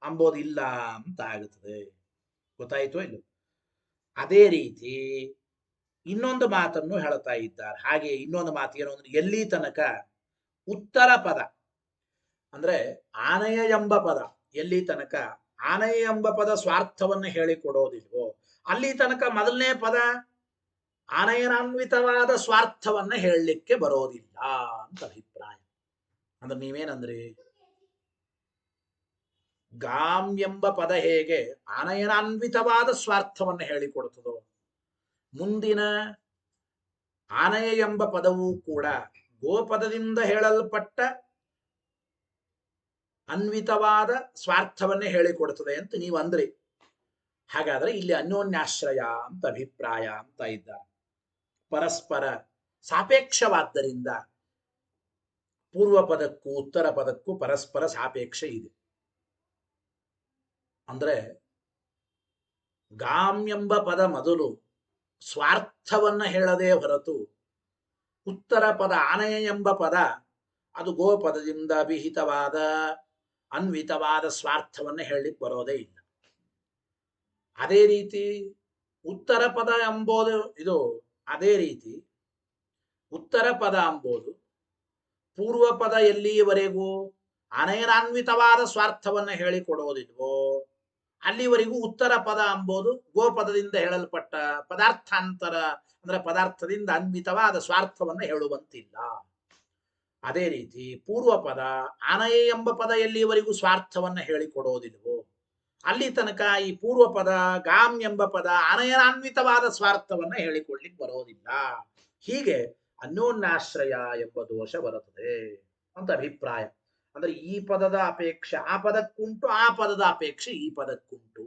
ಅಂಬೋದು ಇಲ್ಲ ಅಂತ ಆಗುತ್ತದೆ. ಗೊತ್ತಾಯ್ತೋ ಇಲ್ಲ? ಅದೇ ರೀತಿ ಇನ್ನೊಂದು ಮಾತನ್ನು ಹೇಳ್ತಾ ಇದ್ದಾರೆ. ಹಾಗೆ ಇನ್ನೊಂದು ಮಾತು ಏನು ಅಂದ್ರೆ ಎಲ್ಲಿ ತನಕ ಉತ್ತರ ಪದ ಅಂದ್ರೆ ಆನಯ ಎಂಬ ಪದ ಎಲ್ಲಿ ತನಕ ಆನಯ ಎಂಬ ಪದ ಸ್ವಾರ್ಥವನ್ನು ಹೇಳಿಕೊಡೋದಿಲ್ವೋ ಅಲ್ಲಿ ತನಕ ಮೊದಲನೇ ಪದ ಆನಯನಾನ್ವಿತವಾದ ಸ್ವಾರ್ಥವನ್ನ ಹೇಳಲಿಕ್ಕೆ ಬರೋದಿಲ್ಲ ಅಂತ ಅಭಿಪ್ರಾಯ. ಅಂದ್ರೆ ನೀವೇನಂದ್ರಿ, ಗಾಮ್ ಎಂಬ ಪದ ಹೇಗೆ ಆನಯನಾನ್ವಿತವಾದ ಸ್ವಾರ್ಥವನ್ನು ಹೇಳಿಕೊಡುತ್ತದೋ ಮುಂದಿನ ಆನಯ ಎಂಬ ಪದವೂ ಕೂಡ ಗೋಪದದಿಂದ ಹೇಳಲ್ಪಟ್ಟ ಅನ್ವಿತವಾದ ಸ್ವಾರ್ಥವನ್ನೇ ಹೇಳಿಕೊಡುತ್ತದೆ ಅಂತ ನೀವು ಅಂದ್ರಿ. ಹಾಗಾದ್ರೆ ಇಲ್ಲಿ ಅನ್ಯೋನ್ಯಾಶ್ರಯ ಅಂತ ಅಭಿಪ್ರಾಯ ಅಂತ ಇದ್ದಾರೆ. ಪರಸ್ಪರ ಸಾಪೇಕ್ಷವಾದ್ದರಿಂದ ಪೂರ್ವ ಪದಕ್ಕೂ ಉತ್ತರ ಪದಕ್ಕೂ ಪರಸ್ಪರ ಸಾಪೇಕ್ಷ ಇದೆ. ಅಂದ್ರೆ ಗಾಮ್ ಎಂಬ ಪದ ಮೊದಲು ಸ್ವಾರ್ಥವನ್ನ ಹೇಳದೆ ಹೊರತು ಉತ್ತರ ಪದ ಆನಯ ಎಂಬ ಪದ ಅದು ಗೋಪದದಿಂದ ಅಭಿಹಿತವಾದ ಅನ್ವಿತವಾದ ಸ್ವಾರ್ಥವನ್ನ ಹೇಳಲಿಕ್ಕೆ ಬರೋದೇ ಇಲ್ಲ. ಅದೇ ರೀತಿ ಉತ್ತರ ಪದ ಎಂಬುದು ಇದು ಅದೇ ರೀತಿ ಉತ್ತರ ಪದ ಎಂಬುದು ಪೂರ್ವ ಪದ ಎಲ್ಲಿಯವರೆಗೂ ಅನಯನಾನ್ವಿತವಾದ ಸ್ವಾರ್ಥವನ್ನ ಹೇಳಿಕೊಡೋದಿಲ್ವೋ ಅಲ್ಲಿವರೆಗೂ ಉತ್ತರ ಪದ ಎಂಬುದು ಗೋಪದದಿಂದ ಹೇಳಲ್ಪಟ್ಟ ಪದಾರ್ಥಾಂತರ ಅಂದ್ರೆ ಪದಾರ್ಥದಿಂದ ಅನ್ವಿತವಾದ ಸ್ವಾರ್ಥವನ್ನ ಹೇಳುವಂತಿಲ್ಲ. ಅದೇ ರೀತಿ ಪೂರ್ವ ಪದ ಆನಯ ಎಂಬ ಪದ ಎಲ್ಲಿಯವರೆಗೂ ಸ್ವಾರ್ಥವನ್ನ ಹೇಳಿಕೊಡೋದಿಲ್ವೋ ಅಲ್ಲಿ ತನಕ ಈ ಪೂರ್ವ ಪದ ಗಾಮ್ ಎಂಬ ಪದ ಅನಯನಾನ್ವಿತವಾದ ಸ್ವಾರ್ಥವನ್ನ ಹೇಳಿಕೊಡ್ಲಿಕ್ಕೆ ಬರೋದಿಲ್ಲ. ಹೀಗೆ ಅನ್ಯೋನ್ಯಾಶ್ರಯ ಎಂಬ ದೋಷ ಬರುತ್ತದೆ ಅಂತ ಅಭಿಪ್ರಾಯ. ಅಂದ್ರೆ ಈ ಪದದ ಅಪೇಕ್ಷೆ ಆ ಪದಕ್ಕುಂಟು, ಆ ಪದದ ಅಪೇಕ್ಷೆ ಈ ಪದಕ್ಕುಂಟು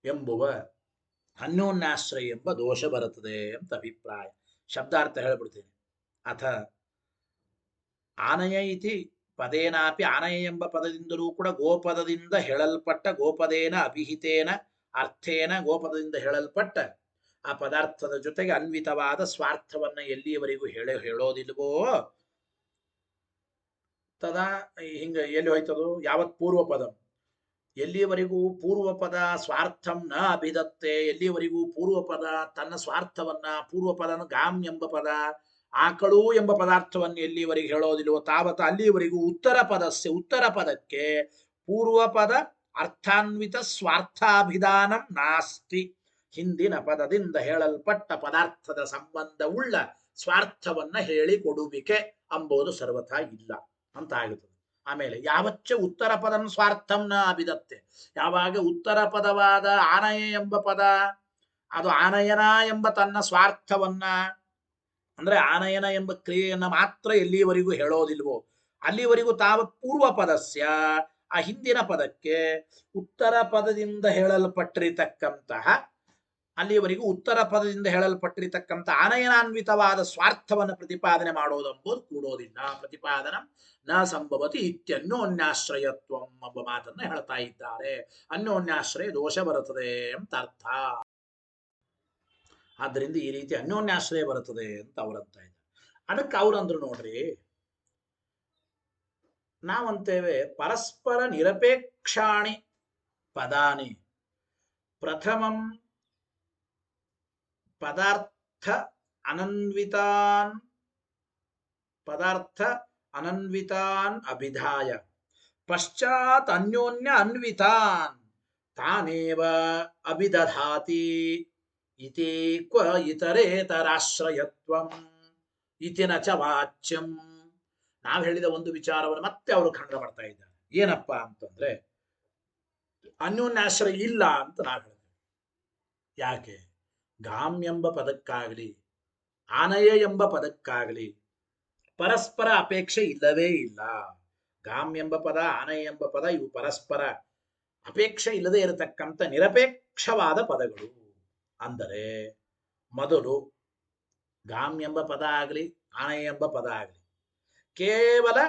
ಎಂಬುವ ಅನ್ಯೋನ್ಯಾಶ್ರಯ ಎಂಬ ದೋಷ ಬರುತ್ತದೆ ಅಂತ ಅಭಿಪ್ರಾಯ. ಶಬ್ದಾರ್ಥ ಹೇಳ್ಬಿಡ್ತೇನೆ. ಅಥ ಆನಯ ಇತಿ ಪದೇನಾಪಿ ಆನಯ ಎಂಬ ಪದದಿಂದಲೂ ಕೂಡ ಗೋಪದದಿಂದ ಹೇಳಲ್ಪಟ್ಟ ಗೋಪದೇನ ಅಭಿಹಿತೇನ ಅರ್ಥೇನ ಗೋಪದದಿಂದ ಹೇಳಲ್ಪಟ್ಟ ಆ ಪದಾರ್ಥದ ಜೊತೆಗೆ ಅನ್ವಿತವಾದ ಸ್ವಾರ್ಥವನ್ನ ಎಲ್ಲಿಯವರೆಗೂ ಹೇಳೋದಿಲ್ವೋ ತದಾ ಹಿಂಗ ಎಲ್ಲಿ ಹೋಯ್ತದು ಯಾವತ್ ಪೂರ್ವ ಪದ ಎಲ್ಲಿಯವರೆಗೂ ಪೂರ್ವ ಪದ ಸ್ವಾರ್ಥಂ ನ ಅಭಿದತ್ತೆ ಎಲ್ಲಿಯವರೆಗೂ ಪೂರ್ವ ಪದ ತನ್ನ ಸ್ವಾರ್ಥವನ್ನ ಪೂರ್ವ ಪದನ ಗಾಮ್ ಎಂಬ ಪದ ಆಕಳು ಎಂಬ ಪದಾರ್ಥವನ್ನು ಎಲ್ಲಿವರೆಗೆ ಹೇಳೋದಿಲ್ವೋ ತಾವತ ಅಲ್ಲಿವರೆಗೂ ಉತ್ತರ ಪದಕ್ಕೆ ಪೂರ್ವ ಪದ ಅರ್ಥಾನ್ವಿತ ಸ್ವಾರ್ಥಾಭಿಧಾನಂ ನಾಸ್ತಿ. ಹಿಂದಿನ ಪದದಿಂದ ಹೇಳಲ್ಪಟ್ಟ ಪದಾರ್ಥದ ಸಂಬಂಧವುಳ್ಳ ಸ್ವಾರ್ಥವನ್ನ ಹೇಳಿಕೊಡುವಿಕೆ ಅಂಬೋದು ಸರ್ವಥಾ ಇಲ್ಲ ಅಂತ ಆಗುತ್ತದೆ. ಆಮೇಲೆ ಯಾವಚ್ಚ ಉತ್ತರ ಪದಂ ಸ್ವಾರ್ಥಂ ನ ಅಭಿದತ್ತೆ, ಯಾವಾಗ ಉತ್ತರ ಪದವಾದ ಆನಯ ಎಂಬ ಪದ ಅದು ಆನಯನ ಎಂಬ ತನ್ನ ಸ್ವಾರ್ಥವನ್ನ ಅಂದ್ರೆ ಆನಯನ ಎಂಬ ಕ್ರಿಯೆಯನ್ನ ಮಾತ್ರ ಎಲ್ಲಿಯವರೆಗೂ ಹೇಳೋದಿಲ್ವೋ ಅಲ್ಲಿವರೆಗೂ ತಾವ ಪೂರ್ವ ಪದಸ್ಯ ಆ ಹಿಂದಿನ ಪದಕ್ಕೆ ಉತ್ತರ ಪದದಿಂದ ಹೇಳಲ್ಪಟ್ಟಿರತಕ್ಕಂತಹ ಅಲ್ಲಿಯವರೆಗೂ ಉತ್ತರ ಪದದಿಂದ ಹೇಳಲ್ಪಟ್ಟಿರತಕ್ಕಂಥ ಆನಯನಾನ್ವಿತವಾದ ಸ್ವಾರ್ಥವನ್ನು ಪ್ರತಿಪಾದನೆ ಮಾಡೋದೆಂಬುದು ಕೂಡೋದಿಲ್ಲ. ಪ್ರತಿಪಾದನ ನ ಸಂಭವತಿ ಇತ್ಯನ್ಯೋನ್ಯಾಶ್ರಯತ್ವಂ ಎಂಬ ಮಾತನ್ನ ಹೇಳ್ತಾ ಇದ್ದಾರೆ. ಅನ್ಯೋನ್ಯಾಶ್ರಯ ದೋಷ ಬರುತ್ತದೆ ಅಂತ ಅರ್ಥ. ಆದ್ದರಿಂದ ಈ ರೀತಿ ಅನ್ಯೋನ್ಯಾಶ್ರಯ ಬರುತ್ತದೆ ಅಂತ ಅವರಂತ ಇದ್ದಾರೆ. ಅದಕ್ಕೆ ಅವ್ರಂದ್ರು ನೋಡ್ರಿ, ನಾವಂತೇವೆ ಪರಸ್ಪರ ನಿರಪೇಕ್ಷಾಣಿ ಪದಾನಿ ಪ್ರಥಮಂ ಪದಾರ್ಥ ಅನನ್ವಿತಾನ್ ಅಭಿಧಾಯ ಪಶ್ಚಾತ್ ಅನ್ಯೋನ್ಯ ಅನ್ವಿತಾನ್ ತಾನೇವ ಅಭಿದಧಾತಿ ಇತಿ ಕ್ವ ಇತರೇತರಾಶ್ರಯತ್ವಂ ಇತಿನ ಚ ವಾಚ್ಯಂ. ನಾವು ಹೇಳಿದ ಒಂದು ವಿಚಾರವನ್ನು ಮತ್ತೆ ಅವರು ಖಂಡನ ಮಾಡ್ತಾ ಇದ್ದಾರೆ. ಏನಪ್ಪಾ ಅಂತಂದ್ರೆ ಅನ್ಯೋನ್ಯಾಶ್ರಯ ಇಲ್ಲ ಅಂತ ನಾವು ಹೇಳಿದ್ವಿ. ಯಾಕೆ? ಗಾಮ್ ಎಂಬ ಪದಕ್ಕಾಗಲಿ ಆನಯ ಎಂಬ ಪದಕ್ಕಾಗಲಿ ಪರಸ್ಪರ ಅಪೇಕ್ಷೆ ಇಲ್ಲವೇ ಇಲ್ಲ. ಗಾಮ್ ಎಂಬ ಪದ ಆನಯ ಎಂಬ ಪದ ಇವು ಪರಸ್ಪರ ಅಪೇಕ್ಷೆ ಇಲ್ಲದೆ ಇರತಕ್ಕಂಥ ನಿರಪೇಕ್ಷವಾದ ಪದಗಳು. ಅಂದರೆ ಮೊದಲು ಗಾಮ್ ಎಂಬ ಪದ ಆಗಲಿ ಆನಯ ಎಂಬ ಪದ ಆಗಲಿ ಕೇವಲ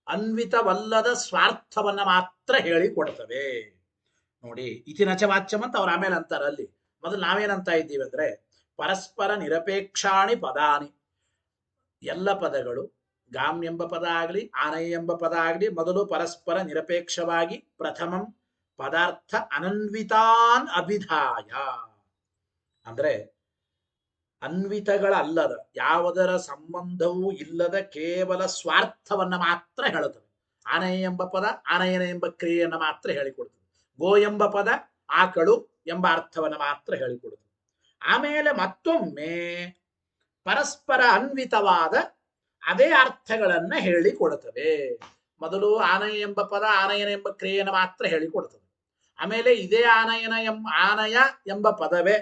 ಅನ್ವಿತವಲ್ಲದ ಸ್ವಾರ್ಥವನ್ನ ಮಾತ್ರ ಹೇಳಿಕೊಡ್ತವೆ. ನೋಡಿ, ಇತಿನಚ ವಾಚ್ಯಂ ಅಂತ ಅವ್ರು ಆಮೇಲೆ ಅಂತಾರ. ಅಲ್ಲಿ ಮೊದಲು ನಾವೇನಂತ ಇದ್ದೀವಿ ಅಂದ್ರೆ ಪರಸ್ಪರ ನಿರಪೇಕ್ಷಾಣಿ ಪದಾನಿ, ಎಲ್ಲ ಪದಗಳು ಗಾಮ್ ಎಂಬ ಪದ ಆಗಲಿ ಆನಯ ಎಂಬ ಪದ ಆಗಲಿ ಮೊದಲು ಪರಸ್ಪರ ನಿರಪೇಕ್ಷವಾಗಿ ಪ್ರಥಮಂ ಪದಾರ್ಥ ಅನನ್ವಿತಾನ್ ಅಭಿಧಾಯ, ಅಂದ್ರೆ ಅನ್ವಿತಗಳಲ್ಲದ ಯಾವುದರ ಸಂಬಂಧವೂ ಇಲ್ಲದ ಕೇವಲ ಸ್ವಾರ್ಥವನ್ನ ಮಾತ್ರ ಹೇಳುತ್ತವೆ. ಆನಯ ಎಂಬ ಪದ ಆನಯನ ಎಂಬ ಕ್ರಿಯೆಯನ್ನು ಮಾತ್ರ ಹೇಳಿಕೊಡುತ್ತದೆ. ಗೋ ಎಂಬ ಪದ ಆಕಳು ಎಂಬ ಅರ್ಥವನ್ನು ಮಾತ್ರ ಹೇಳಿಕೊಡುತ್ತದೆ. ಆಮೇಲೆ ಮತ್ತೊಮ್ಮೆ ಪರಸ್ಪರ ಅನ್ವಿತವಾದ ಅದೇ ಅರ್ಥಗಳನ್ನ ಹೇಳಿಕೊಡುತ್ತವೆ. ಮೊದಲು ಆನಯ ಎಂಬ ಪದ ಆನಯನ ಎಂಬ ಕ್ರಿಯೆಯನ್ನು ಮಾತ್ರ ಹೇಳಿಕೊಡುತ್ತದೆ. ಆಮೇಲೆ ಇದೇ ಆನಯ ಎಂಬ ಪದವೇ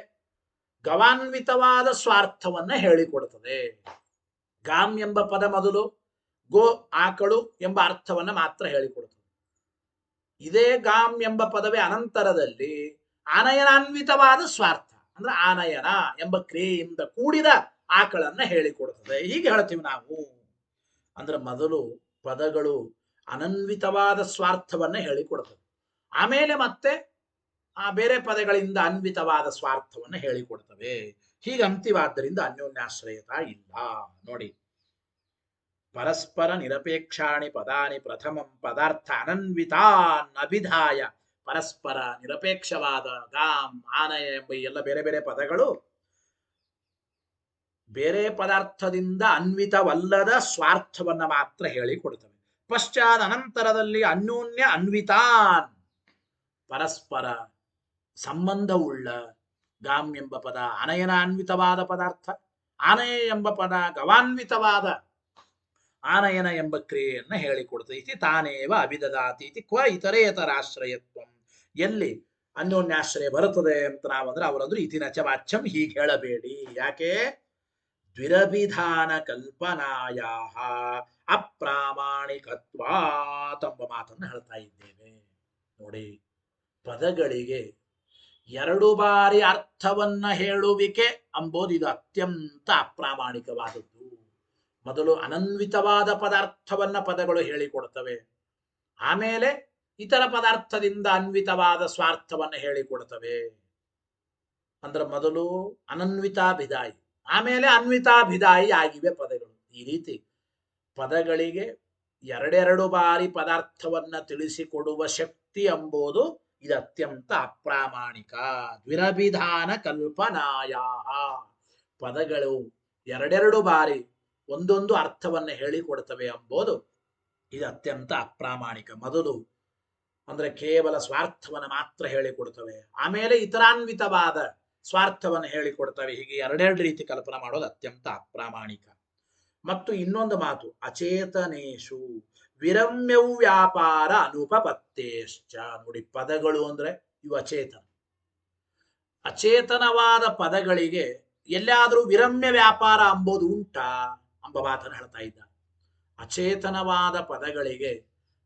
ಗವಾನ್ವಿತವಾದ ಸ್ವಾರ್ಥವನ್ನ ಹೇಳಿಕೊಡುತ್ತದೆ. ಗಾಮ್ ಎಂಬ ಪದ ಮೊದಲು ಗೋ ಆಕಳು ಎಂಬ ಅರ್ಥವನ್ನ ಮಾತ್ರ ಹೇಳಿಕೊಡುತ್ತದೆ. ಇದೇ ಗಾಮ್ ಎಂಬ ಪದವೇ ಅನಂತರದಲ್ಲಿ ಆನಯನಾನ್ವಿತವಾದ ಸ್ವಾರ್ಥ ಅಂದ್ರೆ ಆನಯನ ಎಂಬ ಕ್ರಿಯೆಯಿಂದ ಕೂಡಿದ ಆಕಳನ್ನ ಹೇಳಿಕೊಡುತ್ತದೆ. ಹೀಗೆ ಹೇಳ್ತೀವಿ ನಾವು. ಅಂದ್ರೆ ಮೊದಲು ಪದಗಳು ಅನನ್ವಿತವಾದ ಸ್ವಾರ್ಥವನ್ನ ಹೇಳಿಕೊಡುತ್ತದೆ, ಆಮೇಲೆ ಮತ್ತೆ ಆ ಬೇರೆ ಪದಗಳಿಂದ ಅನ್ವಿತವಾದ ಸ್ವಾರ್ಥವನ್ನು ಹೇಳಿಕೊಡ್ತವೆ. ಹೀಗಂತಿವಾದ್ದರಿಂದ ಅನ್ಯೋನ್ಯಾಶ್ರಯತ ಇಲ್ಲ. ನೋಡಿ, ಪರಸ್ಪರ ನಿರಪೇಕ್ಷಾಣಿ ಪದಾನಿ ಪ್ರಥಮಂ ಪದಾರ್ಥ ಅನನ್ವಿತಾನ್ ಅಭಿಧಾಯ. ಪರಸ್ಪರ ನಿರಪೇಕ್ಷವಾದ ಗಾಮ್ ಆನಯ ಎಂಬ ಎಲ್ಲ ಬೇರೆ ಬೇರೆ ಪದಗಳು ಬೇರೆ ಪದಾರ್ಥದಿಂದ ಅನ್ವಿತವಲ್ಲದ ಸ್ವಾರ್ಥವನ್ನ ಮಾತ್ರ ಹೇಳಿಕೊಡ್ತವೆ. ಪಶ್ಚಾತ್ ಅನಂತರದಲ್ಲಿ ಅನ್ಯೋನ್ಯ ಅನ್ವಿತಾನ್ ಪರಸ್ಪರ ಸಂಬಂಧವುಳ್ಳ ಗಾಮ್ ಎಂಬ ಪದ ಆನಯನಾನ್ವಿತವಾದ ಪದಾರ್ಥ, ಆನಯ ಎಂಬ ಪದ ಗವಾನ್ವಿತವಾದ ಆನಯನ ಎಂಬ ಕ್ರಿಯೆಯನ್ನು ಹೇಳಿಕೊಡ್ತದೆ. ಇತಿ ತಾನೇವ ಅಭಿದದಾತಿ ಇತಿ ಕ್ವ ಇತರೇತರಾಶ್ರಯತ್ವಂ. ಎಲ್ಲಿ ಅನ್ಯೋನ್ಯಾಶ್ರಯ ಬರುತ್ತದೆ ಅಂತ ನಾವಂದ್ರೆ ಅವರಂದ್ರೆ ಇತಿನಚ ವಾಚ್ಯಂ ಹೀಗೆ ಹೇಳಬೇಡಿ. ಯಾಕೆ? ದ್ವಿರಭಿಧಾನ ಕಲ್ಪನಾಯ ಅಪ್ರಾಮಾಣಿಕತ್ವಾತ್ ಎಂಬ ಮಾತನ್ನು ಹೇಳ್ತಾ ಇದ್ದೇವೆ. ನೋಡಿ, ಪದಗಳಿಗೆ ಎರಡು ಬಾರಿ ಅರ್ಥವನ್ನ ಹೇಳುವಿಕೆ ಅಂಬೋದು ಇದು ಅತ್ಯಂತ ಅಪ್ರಾಮಾಣಿಕವಾದದ್ದು. ಮೊದಲು ಅನನ್ವಿತವಾದ ಪದಾರ್ಥವನ್ನ ಪದಗಳು ಹೇಳಿಕೊಡ್ತವೆ, ಆಮೇಲೆ ಇತರ ಪದಾರ್ಥದಿಂದ ಅನ್ವಿತವಾದ ಸ್ವಾರ್ಥವನ್ನ ಹೇಳಿಕೊಡ್ತವೆ. ಅಂದ್ರೆ ಮೊದಲು ಅನನ್ವಿತಾಭಿದಾಯಿ ಆಮೇಲೆ ಅನ್ವಿತಾಭಿದಾಯಿ ಆಗಿವೆ ಪದಗಳು. ಈ ರೀತಿ ಪದಗಳಿಗೆ ಎರಡೆರಡು ಬಾರಿ ಪದಾರ್ಥವನ್ನ ತಿಳಿಸಿಕೊಡುವ ಶಕ್ತಿ ಎಂಬುದು ಇದು ಅತ್ಯಂತ ಅಪ್ರಾಮಾಣಿಕ. ದ್ವಿರಭಿಧಾನ ಕಲ್ಪನಾಯ, ಪದಗಳು ಎರಡೆರಡು ಬಾರಿ ಒಂದೊಂದು ಅರ್ಥವನ್ನ ಹೇಳಿಕೊಡ್ತವೆ ಎಂಬುದು ಇದು ಅತ್ಯಂತ ಅಪ್ರಾಮಾಣಿಕ. ಮೊದಲು ಅಂದ್ರೆ ಕೇವಲ ಸ್ವಾರ್ಥವನ್ನ ಮಾತ್ರ ಹೇಳಿಕೊಡ್ತವೆ, ಆಮೇಲೆ ಇತರಾನ್ವಿತವಾದ ಸ್ವಾರ್ಥವನ್ನು ಹೇಳಿಕೊಡ್ತವೆ. ಹೀಗೆ ಎರಡೆರಡು ರೀತಿ ಕಲ್ಪನೆ ಮಾಡೋದು ಅತ್ಯಂತ ಅಪ್ರಾಮಾಣಿಕ. ಮತ್ತು ಇನ್ನೊಂದು ಮಾತು, ಅಚೇತನೇಶು ವಿರಮ್ಯೌ ವ್ಯಾಪಾರ ಅನುಪಪತ್ತೇಶ್ಚ. ನೋಡಿ, ಪದಗಳು ಅಂದ್ರೆ ಇವು ಅಚೇತನ. ಅಚೇತನವಾದ ಪದಗಳಿಗೆ ಎಲ್ಲಾದರೂ ವಿರಮ್ಯ ವ್ಯಾಪಾರ ಅಂಬೋದು ಉಂಟಾ ಎಂಬ ಮಾತನ್ನು ಹೇಳ್ತಾ ಇದ್ದ. ಅಚೇತನವಾದ ಪದಗಳಿಗೆ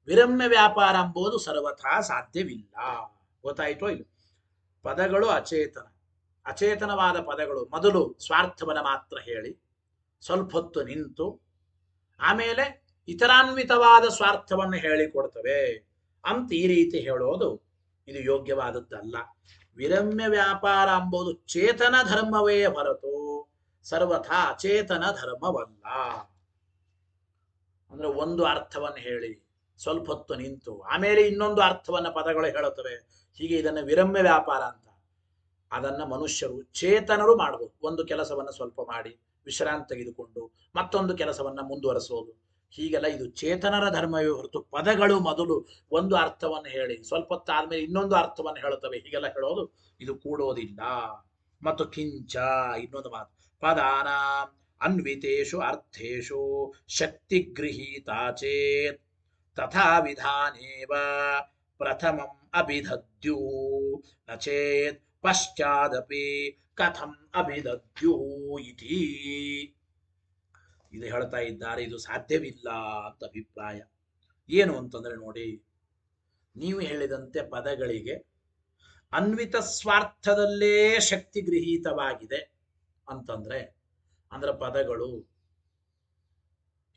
ವಿರಮ್ಯ ವ್ಯಾಪಾರ ಎಂಬುದು ಸರ್ವಥಾ ಸಾಧ್ಯವಿಲ್ಲ. ಗೊತ್ತಾಯ್ತೋ ಇಲ್ಲ? ಪದಗಳು ಅಚೇತನ. ಅಚೇತನವಾದ ಪದಗಳು ಮೊದಲು ಸ್ವಾರ್ಥವನ್ನ ಮಾತ್ರ ಹೇಳಿ ಸ್ವಲ್ಪ ಹೊತ್ತು ನಿಂತು ಆಮೇಲೆ ಇತರಾನ್ವಿತವಾದ ಸ್ವಾರ್ಥವನ್ನು ಹೇಳಿಕೊಡ್ತವೆ ಅಂತ ಈ ರೀತಿ ಹೇಳೋದು ಇದು ಯೋಗ್ಯವಾದದ್ದಲ್ಲ. ವಿರಮ್ಯ ವ್ಯಾಪಾರ ಎಂಬುದು ಚೇತನ ಧರ್ಮವೇ ಹೊರತು ಸರ್ವಥಾ ಅಚೇತನ ಧರ್ಮವಲ್ಲ. ಅಂದ್ರೆ ಒಂದು ಅರ್ಥವನ್ನು ಹೇಳಿ ಸ್ವಲ್ಪ ಹೊತ್ತು ನಿಂತು ಆಮೇಲೆ ಇನ್ನೊಂದು ಅರ್ಥವನ್ನ ಪದಗಳು ಹೇಳುತ್ತವೆ, ಹೀಗೆ ಇದನ್ನು ವಿರಮ್ಯ ವ್ಯಾಪಾರ ಅಂತ. ಅದನ್ನ ಮನುಷ್ಯರು ಚೇತನರು ಮಾಡಬಹುದು. ಒಂದು ಕೆಲಸವನ್ನ ಸ್ವಲ್ಪ ಮಾಡಿ ವಿಶ್ರಾಂತಿ ತೆಗೆದುಕೊಂಡು ಮತ್ತೊಂದು ಕೆಲಸವನ್ನ ಮುಂದುವರೆಸೋದು, ಹೀಗೆಲ್ಲ ಇದು ಚೇತನರ ಧರ್ಮವೇ ಹೊರತು ಪದಗಳು ಮೊದಲು ಒಂದು ಅರ್ಥವನ್ನು ಹೇಳಿ ಸ್ವಲ್ಪ ಹೊತ್ತಾದ್ಮೇಲೆ ಇನ್ನೊಂದು ಅರ್ಥವನ್ನು ಹೇಳುತ್ತವೆ, ಹೀಗೆಲ್ಲ ಹೇಳೋದು ಇದು ಕೂಡೋದಿಲ್ಲ. ಮತ್ತು ಕಿಂಚ ಇನ್ನೊಂದು ಮಾತು, ಪದಾನ ಅನ್ವಿತೇಶು ಅರ್ಥೇಶು ಶಕ್ತಿ ಗೃಹೀತಾ ಚೇತ್ ತಥಾ ವಿಧಾನೇವ ಪ್ರಥಮಂ ಅಭಿಧದ್ಯು ನಚೇತ್ ಪಶ್ಚಾದಪಿ ಕಥಂ ಅಭಿದದ್ಯು ಇತಿ. ಇದು ಹೇಳ್ತಾ ಇದ್ದಾರೆ, ಇದು ಸಾಧ್ಯವಿಲ್ಲ ಅಂತ ಅಭಿಪ್ರಾಯ. ಏನು ಅಂತಂದ್ರೆ ನೋಡಿ, ನೀವು ಹೇಳಿದಂತೆ ಪದಗಳಿಗೆ ಅನ್ವಿತ ಸ್ವಾರ್ಥದಲ್ಲೇ ಶಕ್ತಿ ಗೃಹೀತವಾಗಿದೆ ಅಂತಂದ್ರೆ, ಅಂದ್ರೆ ಪದಗಳು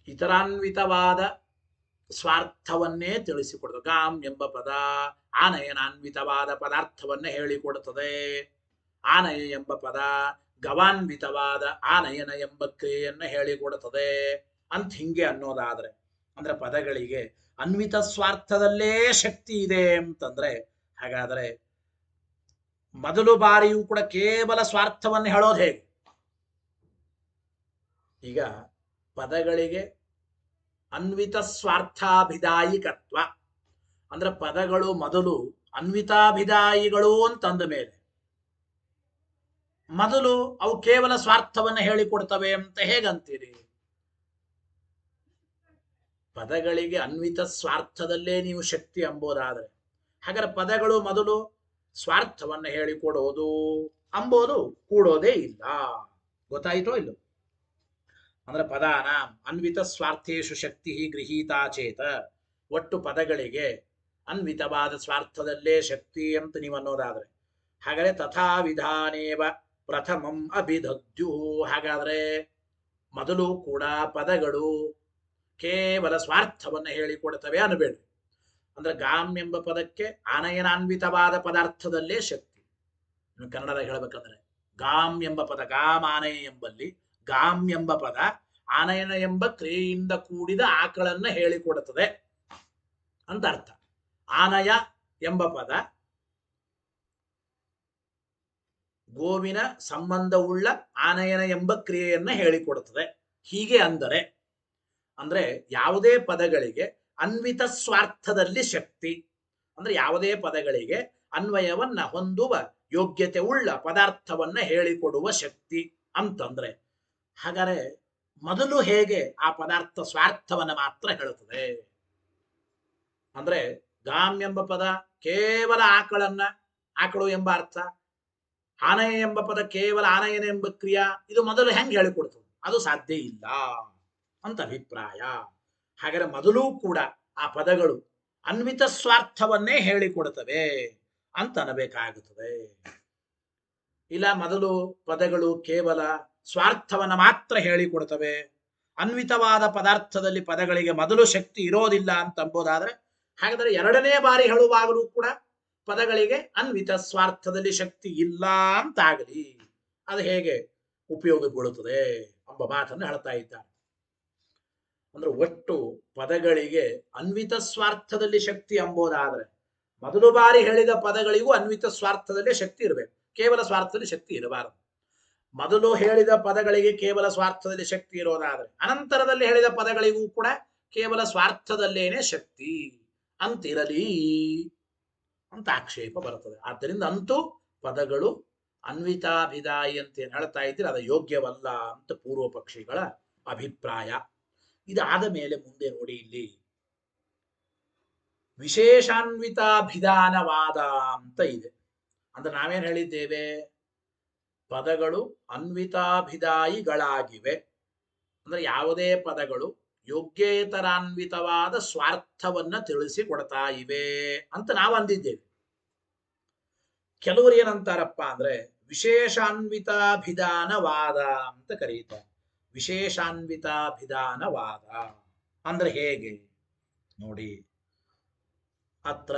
ಇತರಾನ್ವಿತವಾದ ಸ್ವಾರ್ಥವನ್ನೇ ತಿಳಿಸಿಕೊಡುತ್ತದೆ. ಗಾಮ್ ಎಂಬ ಪದ ಆನಯನಾನ್ವಿತವಾದ ಪದಾರ್ಥವನ್ನೇ ಹೇಳಿಕೊಡುತ್ತದೆ. ಆನಯ ಎಂಬ ಪದ ಗವಾನ್ವಿತವಾದ ಆನಯನ ಎಂಬ ಕ್ರಿಯೆಯನ್ನು ಹೇಳಿಕೊಡುತ್ತದೆ ಅಂತ ಹಿಂಗೆ ಅನ್ನೋದಾದ್ರೆ, ಅಂದ್ರೆ ಪದಗಳಿಗೆ ಅನ್ವಿತ ಸ್ವಾರ್ಥದಲ್ಲೇ ಶಕ್ತಿ ಇದೆ ಅಂತಂದ್ರೆ, ಹಾಗಾದ್ರೆ ಮೊದಲು ಬಾರಿಯೂ ಕೂಡ ಕೇವಲ ಸ್ವಾರ್ಥವನ್ನು ಹೇಳೋದು ಹೇಗೆ? ಈಗ ಪದಗಳಿಗೆ ಅನ್ವಿತ ಸ್ವಾರ್ಥಾಭಿದಾಯಿಕತ್ವ ಅಂದ್ರೆ ಪದಗಳು ಮೊದಲು ಅನ್ವಿತಾಭಿದಾಯಿಗಳು ಅಂತಂದ ಮೇಲೆ ಮೊದಲು ಅವು ಕೇವಲ ಸ್ವಾರ್ಥವನ್ನು ಹೇಳಿಕೊಡ್ತವೆ ಅಂತ ಹೇಗಂತೀರಿ? ಪದಗಳಿಗೆ ಅನ್ವಿತ ಸ್ವಾರ್ಥದಲ್ಲೇ ನೀವು ಶಕ್ತಿ ಎಂಬುದಾದ್ರೆ, ಹಾಗಾದ್ರೆ ಪದಗಳು ಮೊದಲು ಸ್ವಾರ್ಥವನ್ನು ಹೇಳಿಕೊಡೋದು ಅಂಬೋದು ಕೂಡೋದೇ ಇಲ್ಲ. ಗೊತ್ತಾಯ್ತೋ ಇಲ್ಲ? ಅಂದ್ರೆ ಪದಾನ ಅನ್ವಿತ ಸ್ವಾರ್ಥೇಶು ಶಕ್ತಿ ಗೃಹೀತಾ ಚೇತ, ಒಟ್ಟು ಪದಗಳಿಗೆ ಅನ್ವಿತವಾದ ಸ್ವಾರ್ಥದಲ್ಲೇ ಶಕ್ತಿ ಅಂತ ನೀವು ಅನ್ನೋದಾದ್ರೆ, ಹಾಗಾದ್ರೆ ತಥಾ ವಿಧಾನೇವ ಪ್ರಥಮಂ ಅಭಿಧದ್ಯು, ಹಾಗಾದ್ರೆ ಮೊದಲು ಕೂಡ ಪದಗಳು ಕೇವಲ ಸ್ವಾರ್ಥವನ್ನು ಹೇಳಿಕೊಡ್ತವೆ ಅನ್ಬೇಡ್ರಿ. ಅಂದ್ರೆ ಗಾಮ್ ಎಂಬ ಪದಕ್ಕೆ ಆನಯನಾನ್ವಿತವಾದ ಪದಾರ್ಥದಲ್ಲೇ ಶಕ್ತಿ. ಕನ್ನಡದಾಗ ಹೇಳ್ಬೇಕಂದ್ರೆ ಗಾಮ್ ಎಂಬ ಪದ, ಗಾಮ್ ಆನಯ ಎಂಬಲ್ಲಿ ಗಾಮ್ ಎಂಬ ಪದ ಆನಯನ ಎಂಬ ಕ್ರಿಯೆಯಿಂದ ಕೂಡಿದ ಆಕಳನ್ನ ಹೇಳಿಕೊಡುತ್ತದೆ ಅಂತ ಅರ್ಥ. ಆನಯ ಎಂಬ ಪದ ಗೋವಿನ ಸಂಬಂಧವುಳ್ಳ ಆನಯನ ಎಂಬ ಕ್ರಿಯೆಯನ್ನ ಹೇಳಿಕೊಡುತ್ತದೆ. ಹೀಗೆ ಅಂದ್ರೆ ಯಾವುದೇ ಪದಗಳಿಗೆ ಅನ್ವಿತ ಸ್ವಾರ್ಥದಲ್ಲಿ ಶಕ್ತಿ ಅಂದ್ರೆ ಯಾವುದೇ ಪದಗಳಿಗೆ ಅನ್ವಯವನ್ನ ಹೊಂದುವ ಯೋಗ್ಯತೆ ಉಳ್ಳ ಪದಾರ್ಥವನ್ನ ಹೇಳಿಕೊಡುವ ಶಕ್ತಿ ಅಂತಂದ್ರೆ, ಹಾಗಾದ್ರೆ ಮೊದಲು ಹೇಗೆ ಆ ಪದಾರ್ಥ ಸ್ವಾರ್ಥವನ್ನ ಮಾತ್ರ ಹೇಳುತ್ತದೆ? ಅಂದ್ರೆ ಗಾಮ್ ಎಂಬ ಪದ ಕೇವಲ ಆಕಳು ಎಂಬ ಅರ್ಥ, ಆನಯ ಎಂಬ ಪದ ಕೇವಲ ಆನಯನ ಎಂಬ ಕ್ರಿಯಾ, ಇದು ಮೊದಲು ಹೆಂಗೆ ಹೇಳಿಕೊಡ್ತದೆ? ಅದು ಸಾಧ್ಯ ಇಲ್ಲ ಅಂತ ಅಭಿಪ್ರಾಯ. ಹಾಗಾದ್ರೆ ಮೊದಲೂ ಕೂಡ ಆ ಪದಗಳು ಅನ್ವಿತ ಸ್ವಾರ್ಥವನ್ನೇ ಹೇಳಿಕೊಡುತ್ತವೆ ಅಂತ ಅನ್ನಬೇಕಾಗುತ್ತದೆ. ಇಲ್ಲ ಮೊದಲು ಪದಗಳು ಕೇವಲ ಸ್ವಾರ್ಥವನ್ನ ಮಾತ್ರ ಹೇಳಿಕೊಡ್ತವೆ, ಅನ್ವಿತವಾದ ಪದಾರ್ಥದಲ್ಲಿ ಪದಗಳಿಗೆ ಮೊದಲು ಶಕ್ತಿ ಇರೋದಿಲ್ಲ ಅಂತ ಅಂಬೋದಾದ್ರೆ, ಹಾಗಾದ್ರೆ ಎರಡನೇ ಬಾರಿ ಹೇಳುವಾಗಲೂ ಕೂಡ ಪದಗಳಿಗೆ ಅನ್ವಿತ ಸ್ವಾರ್ಥದಲ್ಲಿ ಶಕ್ತಿ ಇಲ್ಲ ಅಂತಾಗಲಿ, ಅದು ಹೇಗೆ ಉಪಯೋಗಗೊಳ್ಳುತ್ತದೆ ಎಂಬ ಮಾತನ್ನು ಹೇಳ್ತಾ ಇದ್ದಾರೆ. ಅಂದ್ರೆ ಒಟ್ಟು ಪದಗಳಿಗೆ ಅನ್ವಿತ ಸ್ವಾರ್ಥದಲ್ಲಿ ಶಕ್ತಿ ಎಂಬುದಾದ್ರೆ, ಮೊದಲು ಬಾರಿ ಹೇಳಿದ ಪದಗಳಿಗೂ ಅನ್ವಿತ ಸ್ವಾರ್ಥದಲ್ಲೇ ಶಕ್ತಿ ಇರಬೇಕು, ಕೇವಲ ಸ್ವಾರ್ಥದಲ್ಲಿ ಶಕ್ತಿ ಇರಬಾರದು. ಮೊದಲು ಹೇಳಿದ ಪದಗಳಿಗೆ ಕೇವಲ ಸ್ವಾರ್ಥದಲ್ಲಿ ಶಕ್ತಿ ಇರೋದಾದ್ರೆ, ಅನಂತರದಲ್ಲಿ ಹೇಳಿದ ಪದಗಳಿಗೂ ಕೂಡ ಕೇವಲ ಸ್ವಾರ್ಥದಲ್ಲೇನೆ ಶಕ್ತಿ ಅಂತಿರಲಿ ಅಂತ ಆಕ್ಷೇಪ ಬರುತ್ತದೆ. ಆದ್ದರಿಂದ ಅಂತೂ ಪದಗಳು ಅನ್ವಿತಾಭಿದಾಯಿ ಅಂತ ಏನ್ ಹೇಳ್ತಾ ಇದ್ರೆ ಅದು ಯೋಗ್ಯವಲ್ಲ ಅಂತ ಪೂರ್ವ ಪಕ್ಷಿಗಳ ಅಭಿಪ್ರಾಯ. ಇದಾದ ಮೇಲೆ ಮುಂದೆ ನೋಡಿ ಇಲ್ಲಿ ವಿಶೇಷಾನ್ವಿತಾಭಿಧಾನವಾದ ಅಂತ ಇದೆ. ಅಂದ್ರೆ ನಾವೇನ್ ಹೇಳಿದ್ದೇವೆ, ಪದಗಳು ಅನ್ವಿತಾಭಿದಾಯಿಗಳಾಗಿವೆ ಅಂದ್ರೆ ಯಾವುದೇ ಪದಗಳು ಯೋಗ್ಯೇತರಾನ್ವಿತವಾದ ಸ್ವಾರ್ಥವನ್ನ ತಿಳಿಸಿಕೊಡ್ತಾ ಇವೆ ಅಂತ ನಾವು ಅಂದಿದ್ದೇವೆ. ಕೆಲವರು ಏನಂತಾರಪ್ಪ ಅಂದ್ರೆ ವಿಶೇಷಾನ್ವಿತಾಭಿಧಾನವಾದ ಅಂತ ಕರೀತಾರೆ. ವಿಶೇಷಾನ್ವಿತಾಭಿಧಾನವಾದ ಅಂದ್ರೆ ಹೇಗೆ ನೋಡಿ, ಅತ್ರ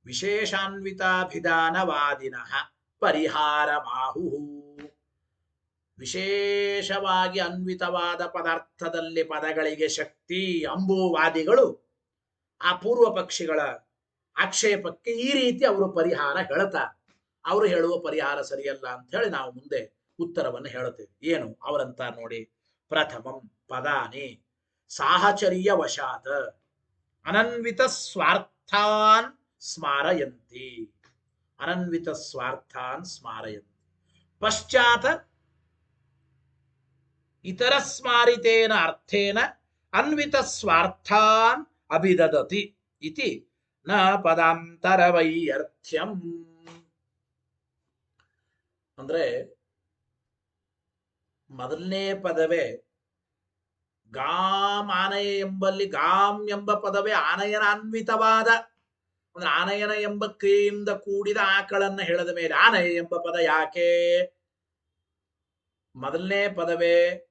ವಿಶೇಷಾನ್ವಿತಾಭಿಧಾನವಾದಿನಃ ಪರಿಹಾರಮಾಹು. ವಿಶೇಷವಾಗಿ ಅನ್ವಿತವಾದ ಪದಾರ್ಥದಲ್ಲಿ ಪದಗಳಿಗೆ ಶಕ್ತಿ ಅಂಬುವಾದಿಗಳು ಆ ಪೂರ್ವ ಪಕ್ಷಿಗಳ ಆಕ್ಷೇಪಕ್ಕೆ ಈ ರೀತಿ ಅವರು ಪರಿಹಾರ ಹೇಳ್ತಾರೆ. ಅವರು ಹೇಳುವ ಪರಿಹಾರ ಸರಿಯಲ್ಲ ಅಂತ ಹೇಳಿ ನಾವು ಮುಂದೆ ಉತ್ತರವನ್ನು ಹೇಳುತ್ತೇವೆ. ಏನು ಅವರಂತ ನೋಡಿ, ಪ್ರಥಮಂ ಪದಾನಿ ಸಾಹಚರ್ಯ ವಶಾತ್ ಅನನ್ವಿತ ಸ್ವಾರ್ಥಾನ್ ಸ್ಮಾರಯಂತಿ. ಅನನ್ವಿತ ಸ್ವಾರ್ಥಾನ್ ಸ್ಮಾರಯಂತಿ. ಪಶ್ಚಾತ್ ಇತರ ಸ್ಮಾರಿತೇನ ಅರ್ಥೇನ ಅನ್ವಿತ ಸ್ವಾರ್ಥಾನ್ ಅಭಿದದತಿ ಇತಿ ನ ಪದಾಂತರ ವೈಯರ್ಥ್ಯಂ. ಅಂದ್ರೆ ಮೊದಲನೇ ಪದವೇ ಗಾಂ ಆನಯ ಎಂಬಲ್ಲಿ ಗಾಂ ಎಂಬ ಪದವೇ ಆನಯನ ಅನ್ವಿತವಾದ, ಅಂದ್ರೆ ಆನಯನ ಎಂಬ ಕ್ರಿಯೆಯಿಂದ ಕೂಡಿದ ಆಕಳನ್ನ ಹೇಳದ ಮೇಲೆ ಆನಯ ಎಂಬ ಪದ ಯಾಕೆ? ಮೊದಲನೇ ಪದವೇ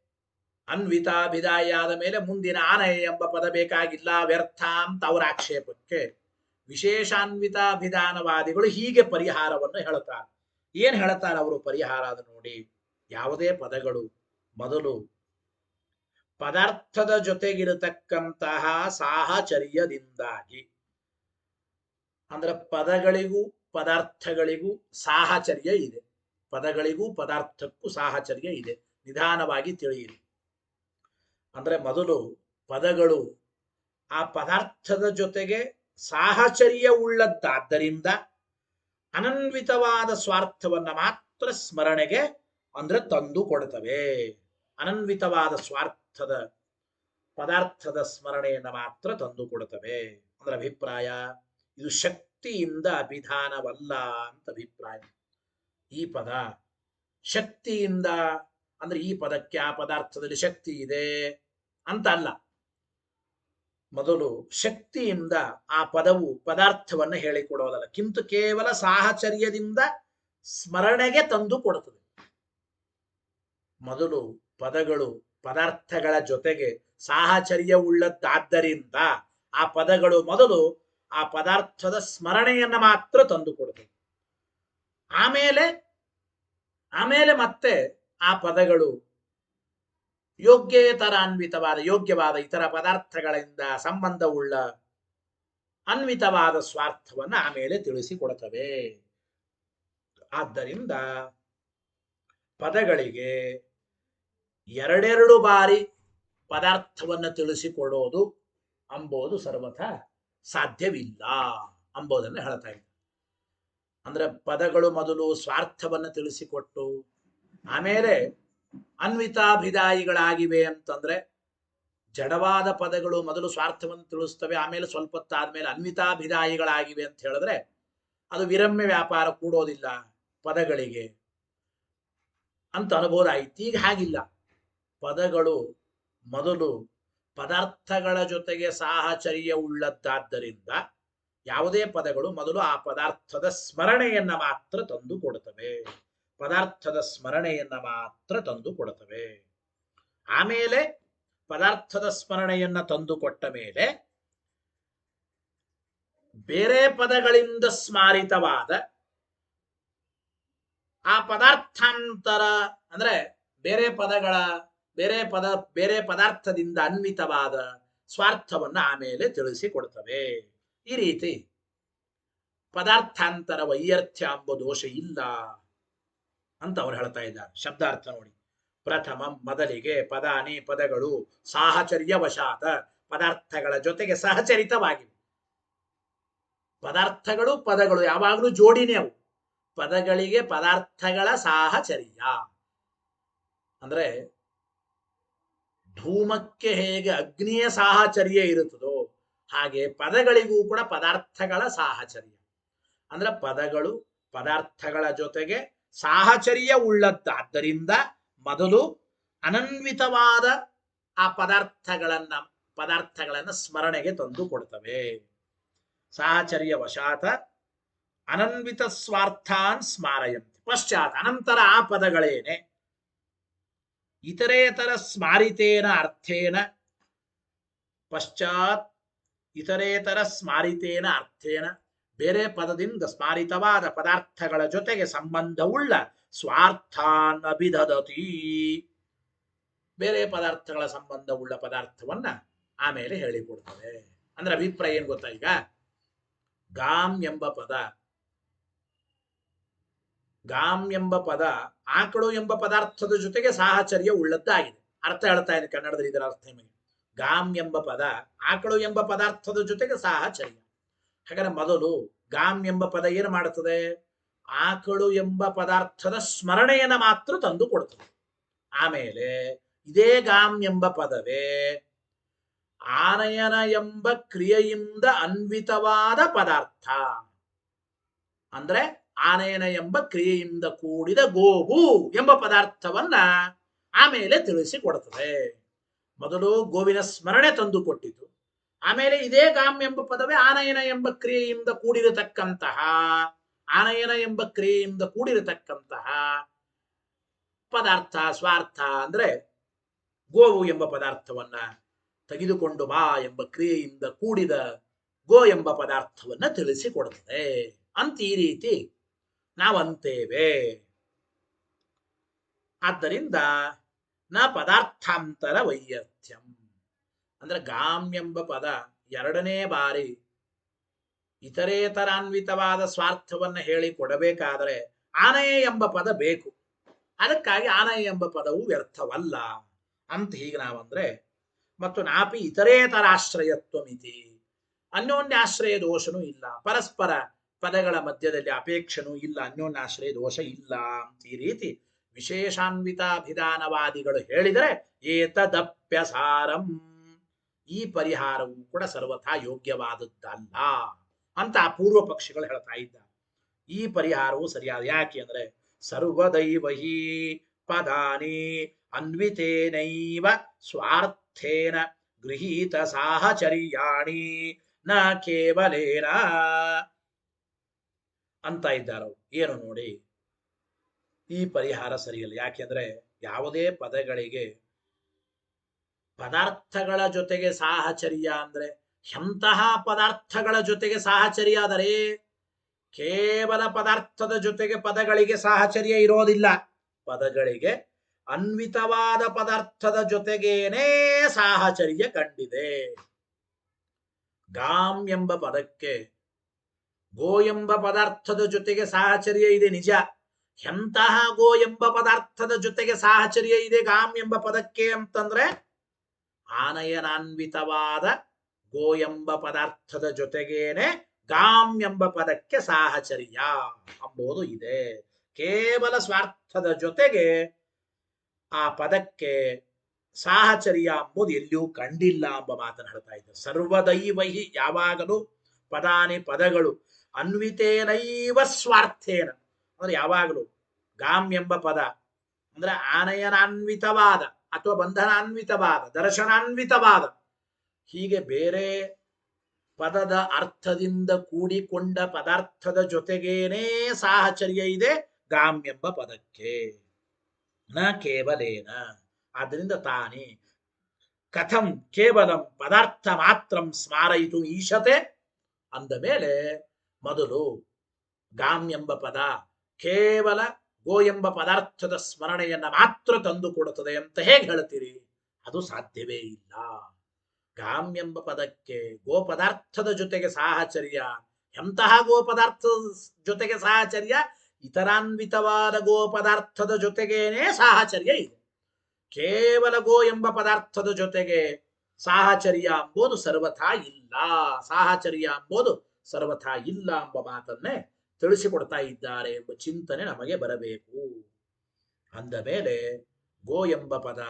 ಅನ್ವಿತಾಭಿದಾಯ ಆದ ಮೇಲೆ ಮುಂದಿನ ಆನಯ ಎಂಬ ಪದ ಬೇಕಾಗಿಲ್ಲ, ವ್ಯರ್ಥ ಅಂತ ಅವರ ಆಕ್ಷೇಪಕ್ಕೆ ವಿಶೇಷಾನ್ವಿತಾಭಿಧಾನವಾದಿಗಳು ಹೀಗೆ ಪರಿಹಾರವನ್ನು ಹೇಳುತ್ತಾರೆ. ಏನ್ ಹೇಳ್ತಾರೆ ಅವರು ಪರಿಹಾರ? ಅದು ನೋಡಿ, ಯಾವುದೇ ಪದಗಳು ಮೊದಲು ಪದಾರ್ಥದ ಜೊತೆಗಿರತಕ್ಕಂತಹ ಸಾಹಚರ್ಯದಿಂದಾಗಿ, ಅಂದ್ರೆ ಪದಗಳಿಗೂ ಪದಾರ್ಥಗಳಿಗೂ ಸಾಹಚರ್ಯ ಇದೆ, ಪದಗಳಿಗೂ ಪದಾರ್ಥಕ್ಕೂ ಸಾಹಚರ್ಯ ಇದೆ, ನಿಧಾನವಾಗಿ ತಿಳಿಯಿರಿ. ಅಂದ್ರೆ ಮೊದಲು ಪದಗಳು ಆ ಪದಾರ್ಥದ ಜೊತೆಗೆ ಸಾಹಚರ್ಯ ಉಳ್ಳದ್ದಾದ್ದರಿಂದ ಅನನ್ವಿತವಾದ ಸ್ವಾರ್ಥವನ್ನ ಮಾತ್ರ ಸ್ಮರಣೆಗೆ ಅಂದ್ರೆ ತಂದು ಕೊಡ್ತವೆ. ಅನನ್ವಿತವಾದ ಸ್ವಾರ್ಥದ ಪದಾರ್ಥದ ಸ್ಮರಣೆಯನ್ನ ಮಾತ್ರ ತಂದು ಕೊಡುತ್ತವೆ. ಅಂದ್ರೆ ಅಭಿಪ್ರಾಯ ಇದು ಶಕ್ತಿಯಿಂದ ಅಭಿಧಾನವಲ್ಲ ಅಂತ ಅಭಿಪ್ರಾಯ. ಈ ಪದ ಶಕ್ತಿಯಿಂದ ಅಂದ್ರೆ ಈ ಪದಕ್ಕೆ ಆ ಪದಾರ್ಥದಲ್ಲಿ ಶಕ್ತಿ ಇದೆ ಅಂತ ಅಲ್ಲ. ಮೊದಲು ಶಕ್ತಿಯಿಂದ ಆ ಪದವು ಪದಾರ್ಥವನ್ನು ಹೇಳಿಕೊಡೋದಲ್ಲ, ಕಿಂತು ಕೇವಲ ಸಾಹಚರ್ಯದಿಂದ ಸ್ಮರಣೆಗೆ ತಂದು ಕೊಡುತ್ತದೆ. ಮೊದಲು ಪದಗಳು ಪದಾರ್ಥಗಳ ಜೊತೆಗೆ ಸಾಹಚರ್ಯ ಉಳ್ಳದ್ದಾದ್ದರಿಂದ ಆ ಪದಗಳು ಮೊದಲು ಆ ಪದಾರ್ಥದ ಸ್ಮರಣೆಯನ್ನ ಮಾತ್ರ ತಂದು ಕೊಡುತ್ತದೆ. ಆಮೇಲೆ ಮತ್ತೆ ಆ ಪದಗಳು ಯೋಗ್ಯವಾದ ಇತರ ಪದಾರ್ಥಗಳಿಂದ ಸಂಬಂಧವುಳ್ಳ ಅನ್ವಿತವಾದ ಸ್ವಾರ್ಥವನ್ನು ಆಮೇಲೆ ತಿಳಿಸಿಕೊಡುತ್ತವೆ. ಆದ್ದರಿಂದ ಪದಗಳಿಗೆ ಎರಡೆರಡು ಬಾರಿ ಪದಾರ್ಥವನ್ನು ತಿಳಿಸಿಕೊಡೋದು ಅಂಬೋದು ಸರ್ವಥ ಸಾಧ್ಯವಿಲ್ಲ ಅಂಬೋದನ್ನು ಹೇಳ್ತಾ ಇದ್ದಾರೆ. ಅಂದ್ರೆ ಪದಗಳು ಮೊದಲು ಸ್ವಾರ್ಥವನ್ನು ತಿಳಿಸಿಕೊಟ್ಟು ಆಮೇಲೆ ಅನ್ವಿತಾಭಿದಾಯಿಗಳಾಗಿವೆ ಅಂತಂದ್ರೆ, ಜಡವಾದ ಪದಗಳು ಮೊದಲು ಸ್ವಾರ್ಥವನ್ನು ತಿಳಿಸ್ತವೆ, ಆಮೇಲೆ ಸ್ವಲ್ಪ ಹೊತ್ತಾದ್ಮೇಲೆ ಅನ್ವಿತಾಭಿದಾಯಿಗಳಾಗಿವೆ ಅಂತ ಹೇಳಿದ್ರೆ ಅದು ವಿರಮ್ಯ ವ್ಯಾಪಾರ ಕೂಡೋದಿಲ್ಲ ಪದಗಳಿಗೆ ಅಂತ ಅನುಭವ. ಈಗ ಹಾಗಿಲ್ಲ. ಪದಗಳು ಮೊದಲು ಪದಾರ್ಥಗಳ ಜೊತೆಗೆ ಸಾಹಚರ್ಯ ಉಳ್ಳದ್ದಾದ್ದರಿಂದ ಯಾವುದೇ ಪದಗಳು ಮೊದಲು ಆ ಪದಾರ್ಥದ ಸ್ಮರಣೆಯನ್ನ ಮಾತ್ರ ತಂದು ಕೊಡುತ್ತವೆ. ಪದಾರ್ಥದ ಸ್ಮರಣೆಯನ್ನ ಮಾತ್ರ ತಂದು ಕೊಡುತ್ತವೆ. ಆಮೇಲೆ ಪದಾರ್ಥದ ಸ್ಮರಣೆಯನ್ನ ತಂದು ಕೊಟ್ಟ ಮೇಲೆ ಬೇರೆ ಪದಗಳಿಂದ ಸ್ಮಾರಿತವಾದ ಆ ಪದಾರ್ಥಾಂತರ ಅಂದ್ರೆ ಬೇರೆ ಪದಾರ್ಥದಿಂದ ಅನ್ವಿತವಾದ ಸ್ವಾರ್ಥವನ್ನ ಆಮೇಲೆ ತಿಳಿಸಿಕೊಡ್ತವೆ. ಈ ರೀತಿ ಪದಾರ್ಥಾಂತರ ವೈಯರ್ಥ್ಯ ಎಂಬ ದೋಷ ಇಲ್ಲ ಅಂತ ಅವ್ರು ಹೇಳ್ತಾ ಇದ್ದಾರೆ. ಶಬ್ದಾರ್ಥ ನೋಡಿ, ಪ್ರಥಮ ಮೊದಲಿಗೆ ಪದಾನಿ ಪದಗಳು ಸಾಹಚರ್ಯ ವಶಾತ ಪದಾರ್ಥಗಳ ಜೊತೆಗೆ ಸಹಚರಿತವಾಗಿವೆ. ಪದಾರ್ಥಗಳು ಪದಗಳು ಯಾವಾಗಲೂ ಜೋಡಿನೇ ಅವು. ಪದಗಳಿಗೆ ಪದಾರ್ಥಗಳ ಸಾಹಚರ್ಯ. ಅಂದ್ರೆ ಧೂಮಕ್ಕೆ ಹೇಗೆ ಅಗ್ನಿಯ ಸಾಹಚರ್ಯ ಇರುತ್ತದೋ ಹಾಗೆ ಪದಗಳಿಗೂ ಕೂಡ ಪದಾರ್ಥಗಳ ಸಾಹಚರ್ಯ. ಅಂದ್ರೆ ಪದಗಳು ಪದಾರ್ಥಗಳ ಜೊತೆಗೆ ಸಾಹಚರ್ಯ ಉಳ್ಳದ್ದಾದ್ದರಿಂದ ಮೊದಲು ಅನನ್ವಿತವಾದ ಆ ಪದಾರ್ಥಗಳನ್ನ ಸ್ಮರಣೆಗೆ ತಂದು ಕೊಡ್ತವೆ. ಸಾಹಚರ್ಯ ವಶಾತ ಅನನ್ವಿತ ಸ್ವಾರ್ಥಾನ್ ಸ್ಮಾರಯಂತಿ. ಪಶ್ಚಾತ್ ಅನಂತರ ಆ ಪದಗಳೇನೆ ಇತರೇತರ ಸ್ಮಾರಿತೇನ ಅರ್ಥೇನ ಪಶ್ಚಾತ್ ಇತರೇತರ ಸ್ಮಾರಿತೇನ ಅರ್ಥೇನ ಬೇರೆ ಪದದಿಂದ ಸ್ಮಾರಿತವಾದ ಪದಾರ್ಥಗಳ ಜೊತೆಗೆ ಸಂಬಂಧವುಳ್ಳ ಸ್ವಾರ್ಥಾನ್ ಅಭಿದದತಿ. ಬೇರೆ ಪದಾರ್ಥಗಳ ಸಂಬಂಧವುಳ್ಳ ಪದಾರ್ಥವನ್ನ ಆಮೇಲೆ ಹೇಳಿಕೊಡ್ತವೆ. ಅಂದ್ರೆ ಅಭಿಪ್ರಾಯ ಏನ್ ಗೊತ್ತಾ? ಈಗ ಗಾಮ್ ಎಂಬ ಪದ ಆಕಳು ಎಂಬ ಪದಾರ್ಥದ ಜೊತೆಗೆ ಸಾಹಚರ್ಯ ಉಳ್ಳದ್ದಾಗಿದೆ. ಅರ್ಥ ಹೇಳ್ತಾ ಇದೆ ಕನ್ನಡದಲ್ಲಿ. ಇದರ ಅರ್ಥ ನಿಮಗೆ ಗಾಮ್ ಎಂಬ ಪದ ಆಕಳು ಎಂಬ ಪದಾರ್ಥದ ಜೊತೆಗೆ ಸಾಹಚರ್ಯ. ಹಾಗಾದ್ರೆ ಮೊದಲು ಗಾಮ್ ಎಂಬ ಪದ ಏನು ಮಾಡುತ್ತದೆ? ಆಕಳು ಎಂಬ ಪದಾರ್ಥದ ಸ್ಮರಣೆಯನ್ನ ಮಾತ್ರ ತಂದು ಕೊಡ್ತದೆ. ಆಮೇಲೆ ಇದೇ ಗಾಮ್ ಎಂಬ ಪದವೇ ಆನಯನ ಎಂಬ ಕ್ರಿಯೆಯಿಂದ ಅನ್ವಿತವಾದ ಪದಾರ್ಥ. ಅಂದ್ರೆ ಆನಯನ ಎಂಬ ಕ್ರಿಯೆಯಿಂದ ಕೂಡಿದ ಗೋವು ಎಂಬ ಪದಾರ್ಥವನ್ನ ಆಮೇಲೆ ತಿಳಿಸಿಕೊಡುತ್ತದೆ. ಮೊದಲು ಗೋವಿನ ಸ್ಮರಣೆ ತಂದು ಕೊಟ್ಟಿತು. ಆಮೇಲೆ ಇದೇ ಗಾಮ್ ಎಂಬ ಪದವೇ ಆನಯನ ಎಂಬ ಕ್ರಿಯೆಯಿಂದ ಕೂಡಿರತಕ್ಕಂತಹ ಪದಾರ್ಥ ಸ್ವಾರ್ಥ. ಅಂದ್ರೆ ಗೋವು ಎಂಬ ಪದಾರ್ಥವನ್ನ ತೆಗೆದುಕೊಂಡು ಬಾ ಎಂಬ ಕ್ರಿಯೆಯಿಂದ ಕೂಡಿದ ಗೋ ಎಂಬ ಪದಾರ್ಥವನ್ನ ತಿಳಿಸಿಕೊಡುತ್ತದೆ ಅಂತ ಈ ರೀತಿ ನಾವಂತೇವೆ. ಆದ್ದರಿಂದ ನ ಪದಾರ್ಥಾಂತರ ವೈಯರ್ಥ್ಯಂ. ಅಂದ್ರೆ ಗಾಮ್ ಎಂಬ ಪದ ಎರಡನೇ ಬಾರಿ ಇತರೇತರಾನ್ವಿತವಾದ ಸ್ವಾರ್ಥವನ್ನ ಹೇಳಿ ಕೊಡಬೇಕಾದರೆ ಆನಯ ಎಂಬ ಪದ ಬೇಕು. ಅದಕ್ಕಾಗಿ ಆನಯ ಎಂಬ ಪದವು ವ್ಯರ್ಥವಲ್ಲ ಅಂತ ಹೀಗೆ ನಾವಂದ್ರೆ. ಮತ್ತು ನಾಪಿ ಇತರೇತರಾಶ್ರಯತ್ವ ಮಿತಿ, ಅನ್ಯೋನ್ಯಾಶ್ರಯ ದೋಷನೂ ಇಲ್ಲ. ಪರಸ್ಪರ ಪದಗಳ ಮಧ್ಯದಲ್ಲಿ ಅಪೇಕ್ಷನೂ ಇಲ್ಲ, ಅನ್ಯೋನ್ಯಾಶ್ರಯ ದೋಷ ಇಲ್ಲ ಅಂತ ಈ ರೀತಿ ವಿಶೇಷಾನ್ವಿತಾಭಿಧಾನವಾದಿಗಳು ಹೇಳಿದರೆ ಏತದಪ್ಯಸಾರಂ, ಈ ಪರಿಹಾರವು ಕೂಡ ಸರ್ವಥಾ ಯೋಗ್ಯವಾದದ್ದಲ್ಲ ಅಂತ ಆ ಪೂರ್ವ ಪಕ್ಷಿಗಳು ಹೇಳ್ತಾ ಇದ್ದಾರೆ. ಈ ಪರಿಹಾರವು ಸರಿಯಾದ. ಯಾಕೆ ಅಂದ್ರೆ ಸರ್ವದೈವ ಹಿ ಪದಾನಿ ಅನ್ವಿತೇನೈವ ಸ್ವಾರ್ಥೇನ ಗೃಹೀತ ಸಾಹಚರ್ಯಾಣಿ ನ ಕೇವಲೇನ ಅಂತ ಇದ್ದಾರೆ. ಏನು ನೋಡಿ, ಈ ಪರಿಹಾರ ಸರಿಯಲ್ಲ. ಯಾಕೆಂದ್ರೆ ಯಾವುದೇ ಪದಗಳಿಗೆ ಪದಾರ್ಥಗಳ ಜೊತೆಗೆ ಸಾಹಚರ್ಯ ಅಂದ್ರೆ ಎಂತಹ ಪದಾರ್ಥಗಳ ಜೊತೆಗೆ ಸಾಹಚರ್ಯ ಆದರೆ ಕೇವಲ ಪದಾರ್ಥದ ಜೊತೆಗೆ ಪದಗಳಿಗೆ ಸಾಹಚರ್ಯ ಇರೋದಿಲ್ಲ. ಪದಗಳಿಗೆ ಅನ್ವಿತವಾದ ಪದಾರ್ಥದ ಜೊತೆಗೇನೇ ಸಾಹಚರ್ಯ ಕಂಡಿದೆ. ಗಾಮ್ ಎಂಬ ಪದಕ್ಕೆ ಗೋ ಎಂಬ ಪದಾರ್ಥದ ಜೊತೆಗೆ ಸಾಹಚರ್ಯ ಇದೆ ನಿಜ. ಎಂತಹ ಗೋ ಎಂಬ ಪದಾರ್ಥದ ಜೊತೆಗೆ ಸಾಹಚರ್ಯ ಇದೆ ಗಾಮ್ ಎಂಬ ಪದಕ್ಕೆ ಅಂತಂದ್ರೆ ಆನಯನಾನ್ವಿತವಾದ ಗೋ ಎಂಬ ಪದಾರ್ಥದ ಜೊತೆಗೇನೆ ಗಾಮ್ ಎಂಬ ಪದಕ್ಕೆ ಸಾಹಚರ್ಯ ಎಂಬುದು ಇದೆ. ಕೇವಲ ಸ್ವಾರ್ಥದ ಜೊತೆಗೆ ಆ ಪದಕ್ಕೆ ಸಾಹಚರ್ಯ ಎಂಬುದು ಎಲ್ಲಿಯೂ ಕಂಡಿಲ್ಲ ಎಂಬ ಮಾತನ್ನು ಹೇಳ್ತಾ ಇದ್ದಾರೆ. ಸರ್ವದೈವಹಿ, ಯಾವಾಗಲೂ ಪದಾನಿ ಪದಗಳು ಅನ್ವಿತೇನೈವ ಸ್ವಾರ್ಥೇನ ಅಂದ್ರೆ ಯಾವಾಗಲೂ ಗಾಮ್ ಎಂಬ ಪದ ಅಂದ್ರೆ ಆನಯನಾನ್ವಿತವಾದ ಅಥವಾ ಬಂಧನಾನ್ವಿತವಾದ, ದರ್ಶನಾನ್ವಿತವಾದ, ಹೀಗೆ ಬೇರೆ ಪದದ ಅರ್ಥದಿಂದ ಕೂಡಿಕೊಂಡ ಪದಾರ್ಥದ ಜೊತೆಗೇನೇ ಸಾಹಚರ್ಯ ಇದೆ ಗಾಮ್ ಎಂಬ ಪದಕ್ಕೆ, ನ ಕೇವಲೇನ. ಆದ್ದರಿಂದ ತಾನೇ ಕಥಂ ಕೇವಲಂ ಪದಾರ್ಥ ಮಾತ್ರಂ ಸ್ಮಾರಯಿತು ಈಶತೆ ಅಂದ ಮೇಲೆ ಮೊದಲು ಗಾಮ್ ಎಂಬ ಪದ ಕೇವಲ ಗೋ ಎಂಬ ಪದಾರ್ಥದ ಸ್ಮರಣೆಯನ್ನ ಮಾತ್ರ ತಂದು ಕೊಡುತ್ತದೆ ಅಂತ ಹೇಗೆ ಹೇಳ್ತೀರಿ? ಅದು ಸಾಧ್ಯವೇ ಇಲ್ಲ. ಗಾಮ್ ಎಂಬ ಪದಕ್ಕೆ ಗೋ ಪದಾರ್ಥದ ಜೊತೆಗೆ ಸಾಹಚರ್ಯ, ಎಂತಹ ಗೋ ಪದಾರ್ಥದ ಜೊತೆಗೆ ಸಾಹಚರ್ಯ? ಇತರಾನ್ವಿತವಾದ ಗೋ ಪದಾರ್ಥದ ಜೊತೆಗೇನೆ ಸಾಹಚರ್ಯ ಇದೆ. ಕೇವಲ ಗೋ ಎಂಬ ಪದಾರ್ಥದ ಜೊತೆಗೆ ಸಾಹಚರ್ಯ ಎಂಬುದು ಸರ್ವಥಾ ಇಲ್ಲ. ಸಾಹಚರ್ಯ ಎಂಬುದು ಸರ್ವಥಾ ಇಲ್ಲ ಎಂಬ ಮಾತನ್ನೇ ತಿಳಿಸಿಕೊಡ್ತಾ ಇದ್ದಾರೆ ಎಂಬ ಚಿಂತನೆ ನಮಗೆ ಬರಬೇಕು. ಅಂದ ಮೇಲೆ ಗೋ ಎಂಬ ಪದ,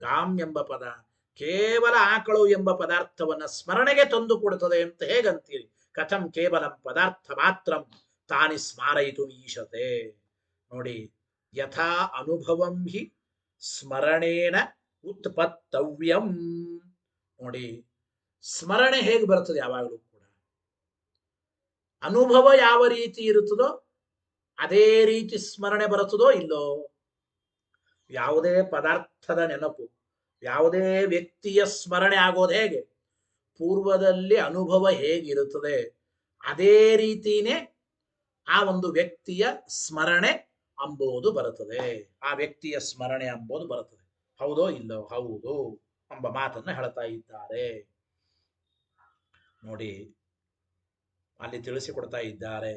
ಗಾಮ್ ಎಂಬ ಪದ ಕೇವಲ ಆಕಳು ಎಂಬ ಪದಾರ್ಥವನ್ನ ಸ್ಮರಣೆಗೆ ತಂದು ಕೊಡುತ್ತದೆ ಅಂತ ಹೇಗಂತೀರಿ? ಕಥಂ ಕೇವಲ ಪದಾರ್ಥ ಮಾತ್ರ ತಾನಿ ಸ್ಮಾರಯಿತು ಈಶತೆ. ನೋಡಿ, ಯಥಾ ಅನುಭವಂ ಹಿ ಸ್ಮರಣೇನ ಉತ್ಪತ್ತವ್ಯಂ. ನೋಡಿ, ಸ್ಮರಣೆ ಹೇಗೆ ಬರ್ತದೆ? ಯಾವಾಗಲೂ ಕೂಡ ಅನುಭವ ಯಾವ ರೀತಿ ಇರುತ್ತದೋ ಅದೇ ರೀತಿ ಸ್ಮರಣೆ ಬರುತ್ತದೋ ಇಲ್ಲೋ? ಯಾವುದೇ ಪದಾರ್ಥದ ನೆನಪು, ಯಾವುದೇ ವ್ಯಕ್ತಿಯ ಸ್ಮರಣೆ ಆಗೋದು ಹೇಗೆ? ಪೂರ್ವದಲ್ಲಿ ಅನುಭವ ಹೇಗಿರುತ್ತದೆ ಅದೇ ರೀತಿನೇ ಆ ಒಂದು ವ್ಯಕ್ತಿಯ ಸ್ಮರಣೆ ಅಂಬೋದು ಬರುತ್ತದೆ. ಆ ವ್ಯಕ್ತಿಯ ಸ್ಮರಣೆ ಅಂಬೋದು ಬರುತ್ತದೆ. ಹೌದೋ ಇಲ್ಲೋ? ಹೌದು ಎಂಬ ಮಾತನ್ನ ಹೇಳ್ತಾ ಇದ್ದಾರೆ. ನೋಡಿ, ಅಲ್ಲಿ ತಿಳಿಸಿಕೊಡ್ತಾ ಇದ್ದಾರೆ,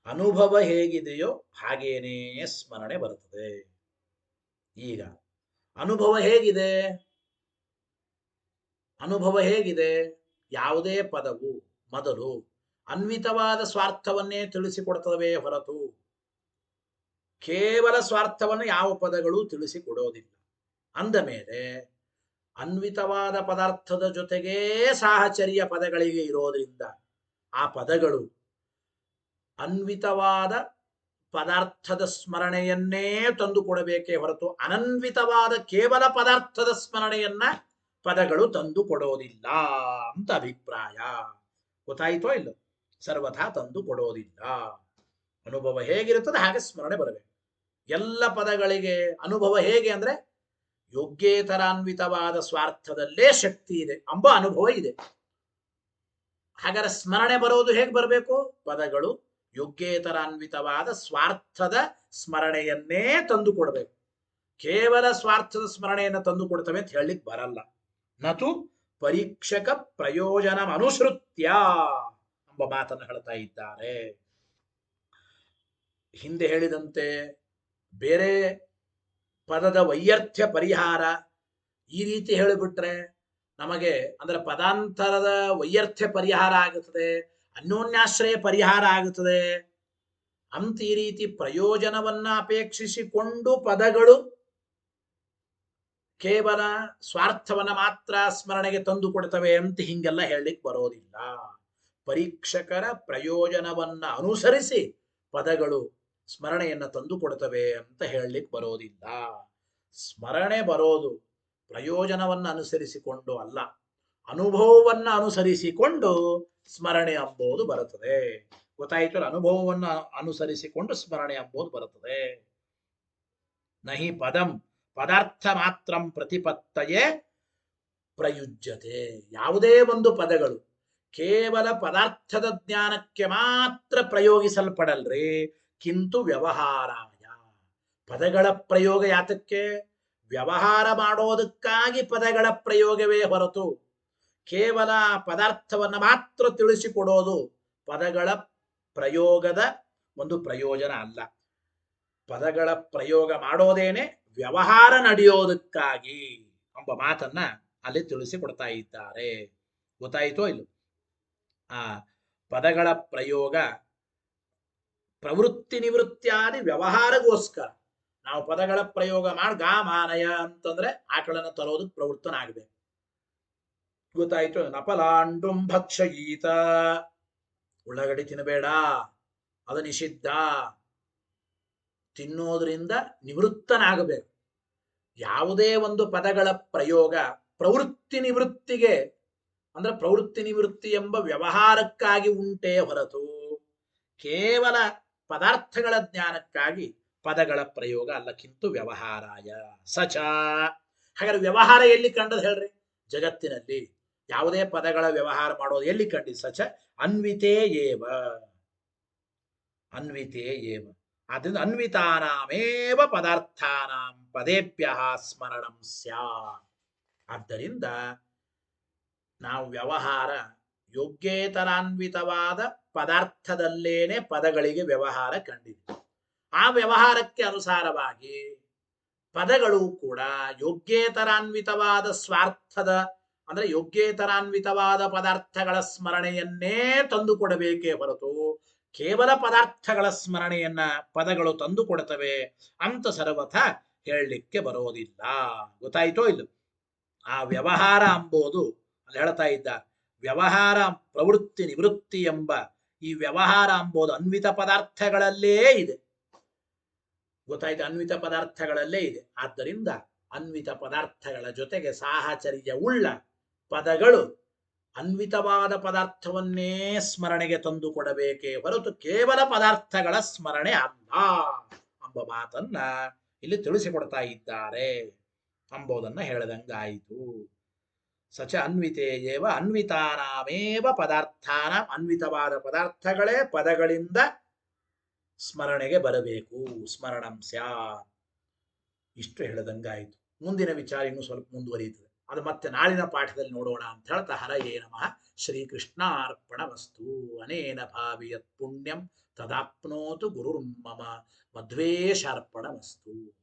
ಅನುಭವ ಹೇಗಿದೆಯೋ ಹಾಗೇನೇ ಸ್ಮರಣೆ ಬರುತ್ತದೆ. ಈಗ ಅನುಭವ ಹೇಗಿದೆ? ಅನುಭವ ಹೇಗಿದೆ? ಯಾವುದೇ ಪದವು ಮೊದಲು ಅನ್ವಿತವಾದ ಸ್ವಾರ್ಥವನ್ನೇ ತಿಳಿಸಿಕೊಡ್ತವೆ ಹೊರತು ಕೇವಲ ಸ್ವಾರ್ಥವನ್ನು ಯಾವ ಪದಗಳು ತಿಳಿಸಿಕೊಡೋದಿಲ್ಲ. ಅಂದ ಮೇಲೆ ಅನ್ವಿತವಾದ ಪದಾರ್ಥದ ಜೊತೆಗೇ ಸಾಹಚರ್ಯ ಪದಗಳಿಗೆ ಇರೋದ್ರಿಂದ ಆ ಪದಗಳು ಅನ್ವಿತವಾದ ಪದಾರ್ಥದ ಸ್ಮರಣೆಯನ್ನೇ ತಂದು ಕೊಡಬೇಕೇ ಹೊರತು ಅನನ್ವಿತವಾದ ಕೇವಲ ಪದಾರ್ಥದ ಸ್ಮರಣೆಯನ್ನ ಪದಗಳು ತಂದು ಕೊಡೋದಿಲ್ಲ ಅಂತ ಅಭಿಪ್ರಾಯ. ಗೊತ್ತಾಯಿತೋ ಇಲ್ಲ? ಸರ್ವಥಾ ತಂದು ಕೊಡೋದಿಲ್ಲ. ಅನುಭವ ಹೇಗಿರುತ್ತದೆ ಹಾಗೆ ಸ್ಮರಣೆ ಬರಬೇಕು. ಎಲ್ಲ ಪದಗಳಿಗೆ ಅನುಭವ ಹೇಗೆ ಅಂದ್ರೆ ಯೋಗ್ಯೇತರಾನ್ವಿತವಾದ ಸ್ವಾರ್ಥದಲ್ಲೇ ಶಕ್ತಿ ಇದೆ ಎಂಬ ಅನುಭವ ಇದೆ. ಹಾಗಾದ್ರೆ ಸ್ಮರಣೆ ಬರೋದು ಹೇಗೆ ಬರಬೇಕು? ಪದಗಳು ಯೋಗ್ಯೇತರಾನ್ವಿತವಾದ ಸ್ವಾರ್ಥದ ಸ್ಮರಣೆಯನ್ನೇ ತಂದು ಕೊಡಬೇಕು. ಕೇವಲ ಸ್ವಾರ್ಥದ ಸ್ಮರಣೆಯನ್ನು ತಂದು ಕೊಡ್ತವೆ ಅಂತ ಹೇಳಲಿಕ್ಕೆ ಬರಲ್ಲ. ನತು ಪರೀಕ್ಷಕ ಪ್ರಯೋಜನ ಅನುಸೃತ್ಯ ಎಂಬ ಮಾತನ್ನು ಹೇಳ್ತಾ ಇದ್ದಾರೆ. ಹಿಂದೆ ಹೇಳಿದಂತೆ ಬೇರೆ ಪದದ ವೈಯರ್ಥ್ಯ ಪರಿಹಾರ ಈ ರೀತಿ ಹೇಳಿಬಿಟ್ರೆ ನಮಗೆ ಅಂದ್ರೆ ಪದಾಂತರದ ವೈಯರ್ಥ್ಯ ಪರಿಹಾರ ಆಗುತ್ತದೆ, ಅನ್ಯೋನ್ಯಾಶ್ರಯ ಪರಿಹಾರ ಆಗುತ್ತದೆ ಅಂತ ಈ ರೀತಿ ಪ್ರಯೋಜನವನ್ನ ಅಪೇಕ್ಷಿಸಿಕೊಂಡು ಪದಗಳು ಕೇವಲ ಸ್ವಾರ್ಥವನ್ನ ಮಾತ್ರ ಸ್ಮರಣೆಗೆ ತಂದು ಕೊಡ್ತವೆ ಅಂತ ಹಿಂಗೆಲ್ಲ ಹೇಳಲಿಕ್ಕೆ ಬರೋದಿಲ್ಲ. ಪರೀಕ್ಷಕರ ಪ್ರಯೋಜನವನ್ನ ಅನುಸರಿಸಿ ಪದಗಳು ಸ್ಮರಣೆಯನ್ನ ತಂದು ಕೊಡ್ತವೆ ಅಂತ ಹೇಳಲಿಕ್ಕೆ ಬರೋದಿಲ್ಲ. ಸ್ಮರಣೆ ಬರೋದು ಪ್ರಯೋಜನವನ್ನ ಅನುಸರಿಸಿಕೊಂಡು ಅಲ್ಲ, ಅನುಭವವನ್ನ ಅನುಸರಿಸಿಕೊಂಡು ಸ್ಮರಣೆ ಅಂಬೋದು ಬರುತ್ತದೆ. ಗೊತ್ತಾಯಿತು? ಅನುಭವವನ್ನ ಅನುಸರಿಸಿಕೊಂಡು ಸ್ಮರಣೆ ಅಂಬೋದು ಬರುತ್ತದೆ. ನಹಿ ಪದಂ ಪದಾರ್ಥ ಮಾತ್ರ ಪ್ರತಿಪತ್ತಯೇ ಪ್ರಯುಜ್ಯತೆ. ಯಾವುದೇ ಒಂದು ಪದಗಳು ಕೇವಲ ಪದಾರ್ಥದ ಜ್ಞಾನಕ್ಕೆ ಮಾತ್ರ ಪ್ರಯೋಗಿಸಲ್ಪಡಲ್ರಿ. ಕಿಂತು ವ್ಯವಹಾರಾಯ. ಪದಗಳ ಪ್ರಯೋಗ ಯಾತಕ್ಕೆ? ವ್ಯವಹಾರ ಮಾಡೋದಕ್ಕಾಗಿ ಪದಗಳ ಪ್ರಯೋಗವೇ ಹೊರತು ಕೇವಲ ಪದಾರ್ಥವನ್ನ ಮಾತ್ರ ತಿಳಿಸಿಕೊಡೋದು ಪದಗಳ ಪ್ರಯೋಗದ ಒಂದು ಪ್ರಯೋಜನ ಅಲ್ಲ. ಪದಗಳ ಪ್ರಯೋಗ ಮಾಡೋದೇನೆ ವ್ಯವಹಾರ ನಡೆಯೋದಕ್ಕಾಗಿ ಎಂಬ ಮಾತನ್ನ ಅಲ್ಲಿ ತಿಳಿಸಿಕೊಡ್ತಾ ಇದ್ದಾರೆ. ಗೊತ್ತಾಯಿತೋ ಇಲ್ಲ? ಆ ಪದಗಳ ಪ್ರಯೋಗ ಪ್ರವೃತ್ತಿ ನಿವೃತ್ತಿಯಾದಿ ವ್ಯವಹಾರಗೋಸ್ಕರ ನಾವು ಪದಗಳ ಪ್ರಯೋಗ ಮಾಡಿ ಗಾಮಾನಯ ಅಂತಂದ್ರೆ ಆಕಳನ್ನು ತರೋದಕ್ಕೆ ಪ್ರವೃತ್ತನಾಗಬೇಕು. ಗೊತ್ತಾಯ್ತು? ನಪಲಾಂಡುಂ ಭಕ್ಷಯೀತ, ಉಳ್ಳಾಗಡ್ಡಿ ತಿನ್ನಬೇಡ, ಅದು ನಿಷಿದ್ಧ. ತಿನ್ನೋದ್ರಿಂದ ನಿವೃತ್ತನಾಗಬೇಕು. ಯಾವುದೇ ಒಂದು ಪದಗಳ ಪ್ರಯೋಗ ಪ್ರವೃತ್ತಿ ನಿವೃತ್ತಿಗೆ ಅಂದ್ರೆ ಪ್ರವೃತ್ತಿ ನಿವೃತ್ತಿ ಎಂಬ ವ್ಯವಹಾರಕ್ಕಾಗಿ ಉಂಟೇ ಹೊರತು ಕೇವಲ ಪದಾರ್ಥಗಳ ಜ್ಞಾನಕ್ಕಾಗಿ ಪದಗಳ ಪ್ರಯೋಗ ಅಲ್ಲ. ಕಿಂತು ವ್ಯವಹಾರಾಯ ಸಚ. ಹಾಗಾದ್ರೆ ವ್ಯವಹಾರ ಎಲ್ಲಿ ಕಂಡದ್ ಹೇಳ್ರಿ? ಜಗತ್ತಿನಲ್ಲಿ ಯಾವುದೇ ಪದಗಳ ವ್ಯವಹಾರ ಮಾಡೋದು ಎಲ್ಲಿ ಕಂಡಿದ್? ಸಚ ಅನ್ವಿತೇ ಏವ. ಅನ್ವಿತೇ ಏವ. ಆದ್ದರಿಂದ ಅನ್ವಿತಾನಾಮೇವ ಪದಾರ್ಥಾನಾಂ ಪದೇಭ್ಯ ಸ್ಮರಣಂ ಸ್ಯಾತ್. ಆದ್ದರಿಂದ ನಾವು ವ್ಯವಹಾರ ಯೋಗ್ಯೇತರಾನ್ವಿತವಾದ ಪದಾರ್ಥದಲ್ಲೇನೆ ಪದಗಳಿಗೆ ವ್ಯವಹಾರ ಕಂಡಿದೆ. ಆ ವ್ಯವಹಾರಕ್ಕೆ ಅನುಸಾರವಾಗಿ ಪದಗಳು ಕೂಡ ಯೋಗ್ಯೇತರಾನ್ವಿತವಾದ ಸ್ವಾರ್ಥದ ಅಂದ್ರೆ ಯೋಗ್ಯೇತರಾನ್ವಿತವಾದ ಪದಾರ್ಥಗಳ ಸ್ಮರಣೆಯನ್ನೇ ತಂದುಕೊಡಬೇಕೇ ಹೊರತು ಕೇವಲ ಪದಾರ್ಥಗಳ ಸ್ಮರಣೆಯನ್ನ ಪದಗಳು ತಂದು ಕೊಡ್ತವೆ ಅಂತ ಸರ್ವಥ ಹೇಳಲಿಕ್ಕೆ ಬರೋದಿಲ್ಲ. ಗೊತ್ತಾಯ್ತೋ ಇಲ್ಲ? ಆ ವ್ಯವಹಾರ ಅಂಬೋದು ಅಲ್ಲಿ ಹೇಳ್ತಾ ಇದ್ದ ವ್ಯವಹಾರ ಪ್ರವೃತ್ತಿ ನಿವೃತ್ತಿ ಎಂಬ ಈ ವ್ಯವಹಾರ ಅಂಬೋದು ಅನ್ವಿತ ಪದಾರ್ಥಗಳಲ್ಲೇ ಇದೆ. ಗೊತ್ತಾಯ್ತು? ಅನ್ವಿತ ಪದಾರ್ಥಗಳಲ್ಲೇ ಇದೆ. ಆದ್ದರಿಂದ ಅನ್ವಿತ ಪದಾರ್ಥಗಳ ಜೊತೆಗೆ ಸಾಹಚರ್ಯ ಉಳ್ಳ ಪದಗಳು ಅನ್ವಿತವಾದ ಪದಾರ್ಥವನ್ನೇ ಸ್ಮರಣೆಗೆ ತಂದು ಕೊಡಬೇಕೇ ಹೊರತು ಕೇವಲ ಪದಾರ್ಥಗಳ ಸ್ಮರಣೆ ಅಲ್ಲ ಎಂಬ ಮಾತನ್ನ ಇಲ್ಲಿ ತಿಳಿಸಿಕೊಡ್ತಾ ಇದ್ದಾರೆ ಎಂಬುದನ್ನ ಹೇಳದಂಗಾಯಿತು. ಸಚ ಅನ್ವಿತೇಯೇವ ಅನ್ವಿತಾನಾಮೇವ ಪದಾರ್ಥಾನ, ಅನ್ವಿತವಾದ ಪದಾರ್ಥಗಳೇ ಪದಗಳಿಂದ ಸ್ಮರಣೆಗೆ ಬರಬೇಕು. ಸ್ಮರಣಂ ಸ್ಯಾತ್. ಇಷ್ಟು ಹೇಳದಂಗಾಯಿತು. ಮುಂದಿನ ವಿಚಾರ ಇನ್ನೂ ಸ್ವಲ್ಪ ಮುಂದುವರಿಯುತ್ತದೆ. ಅದು ಮತ್ತೆ ನಾಳಿನ ಪಾಠದಲ್ಲಿ ನೋಡೋಣ ಅಂತ ಹೇಳ್ತಾ ಹರಯೇ ನಮಃ. ಶ್ರೀಕೃಷ್ಣಾರ್ಪಣಮಸ್ತು. ಅನೇನ ಭಾವಿಯತ್ ಪುಣ್ಯಂ ತದಾಪ್ನೋತು ಗುರುರ್ಮಮ. ಮಧ್ವೇಶಾರ್ಪಣಮಸ್ತು.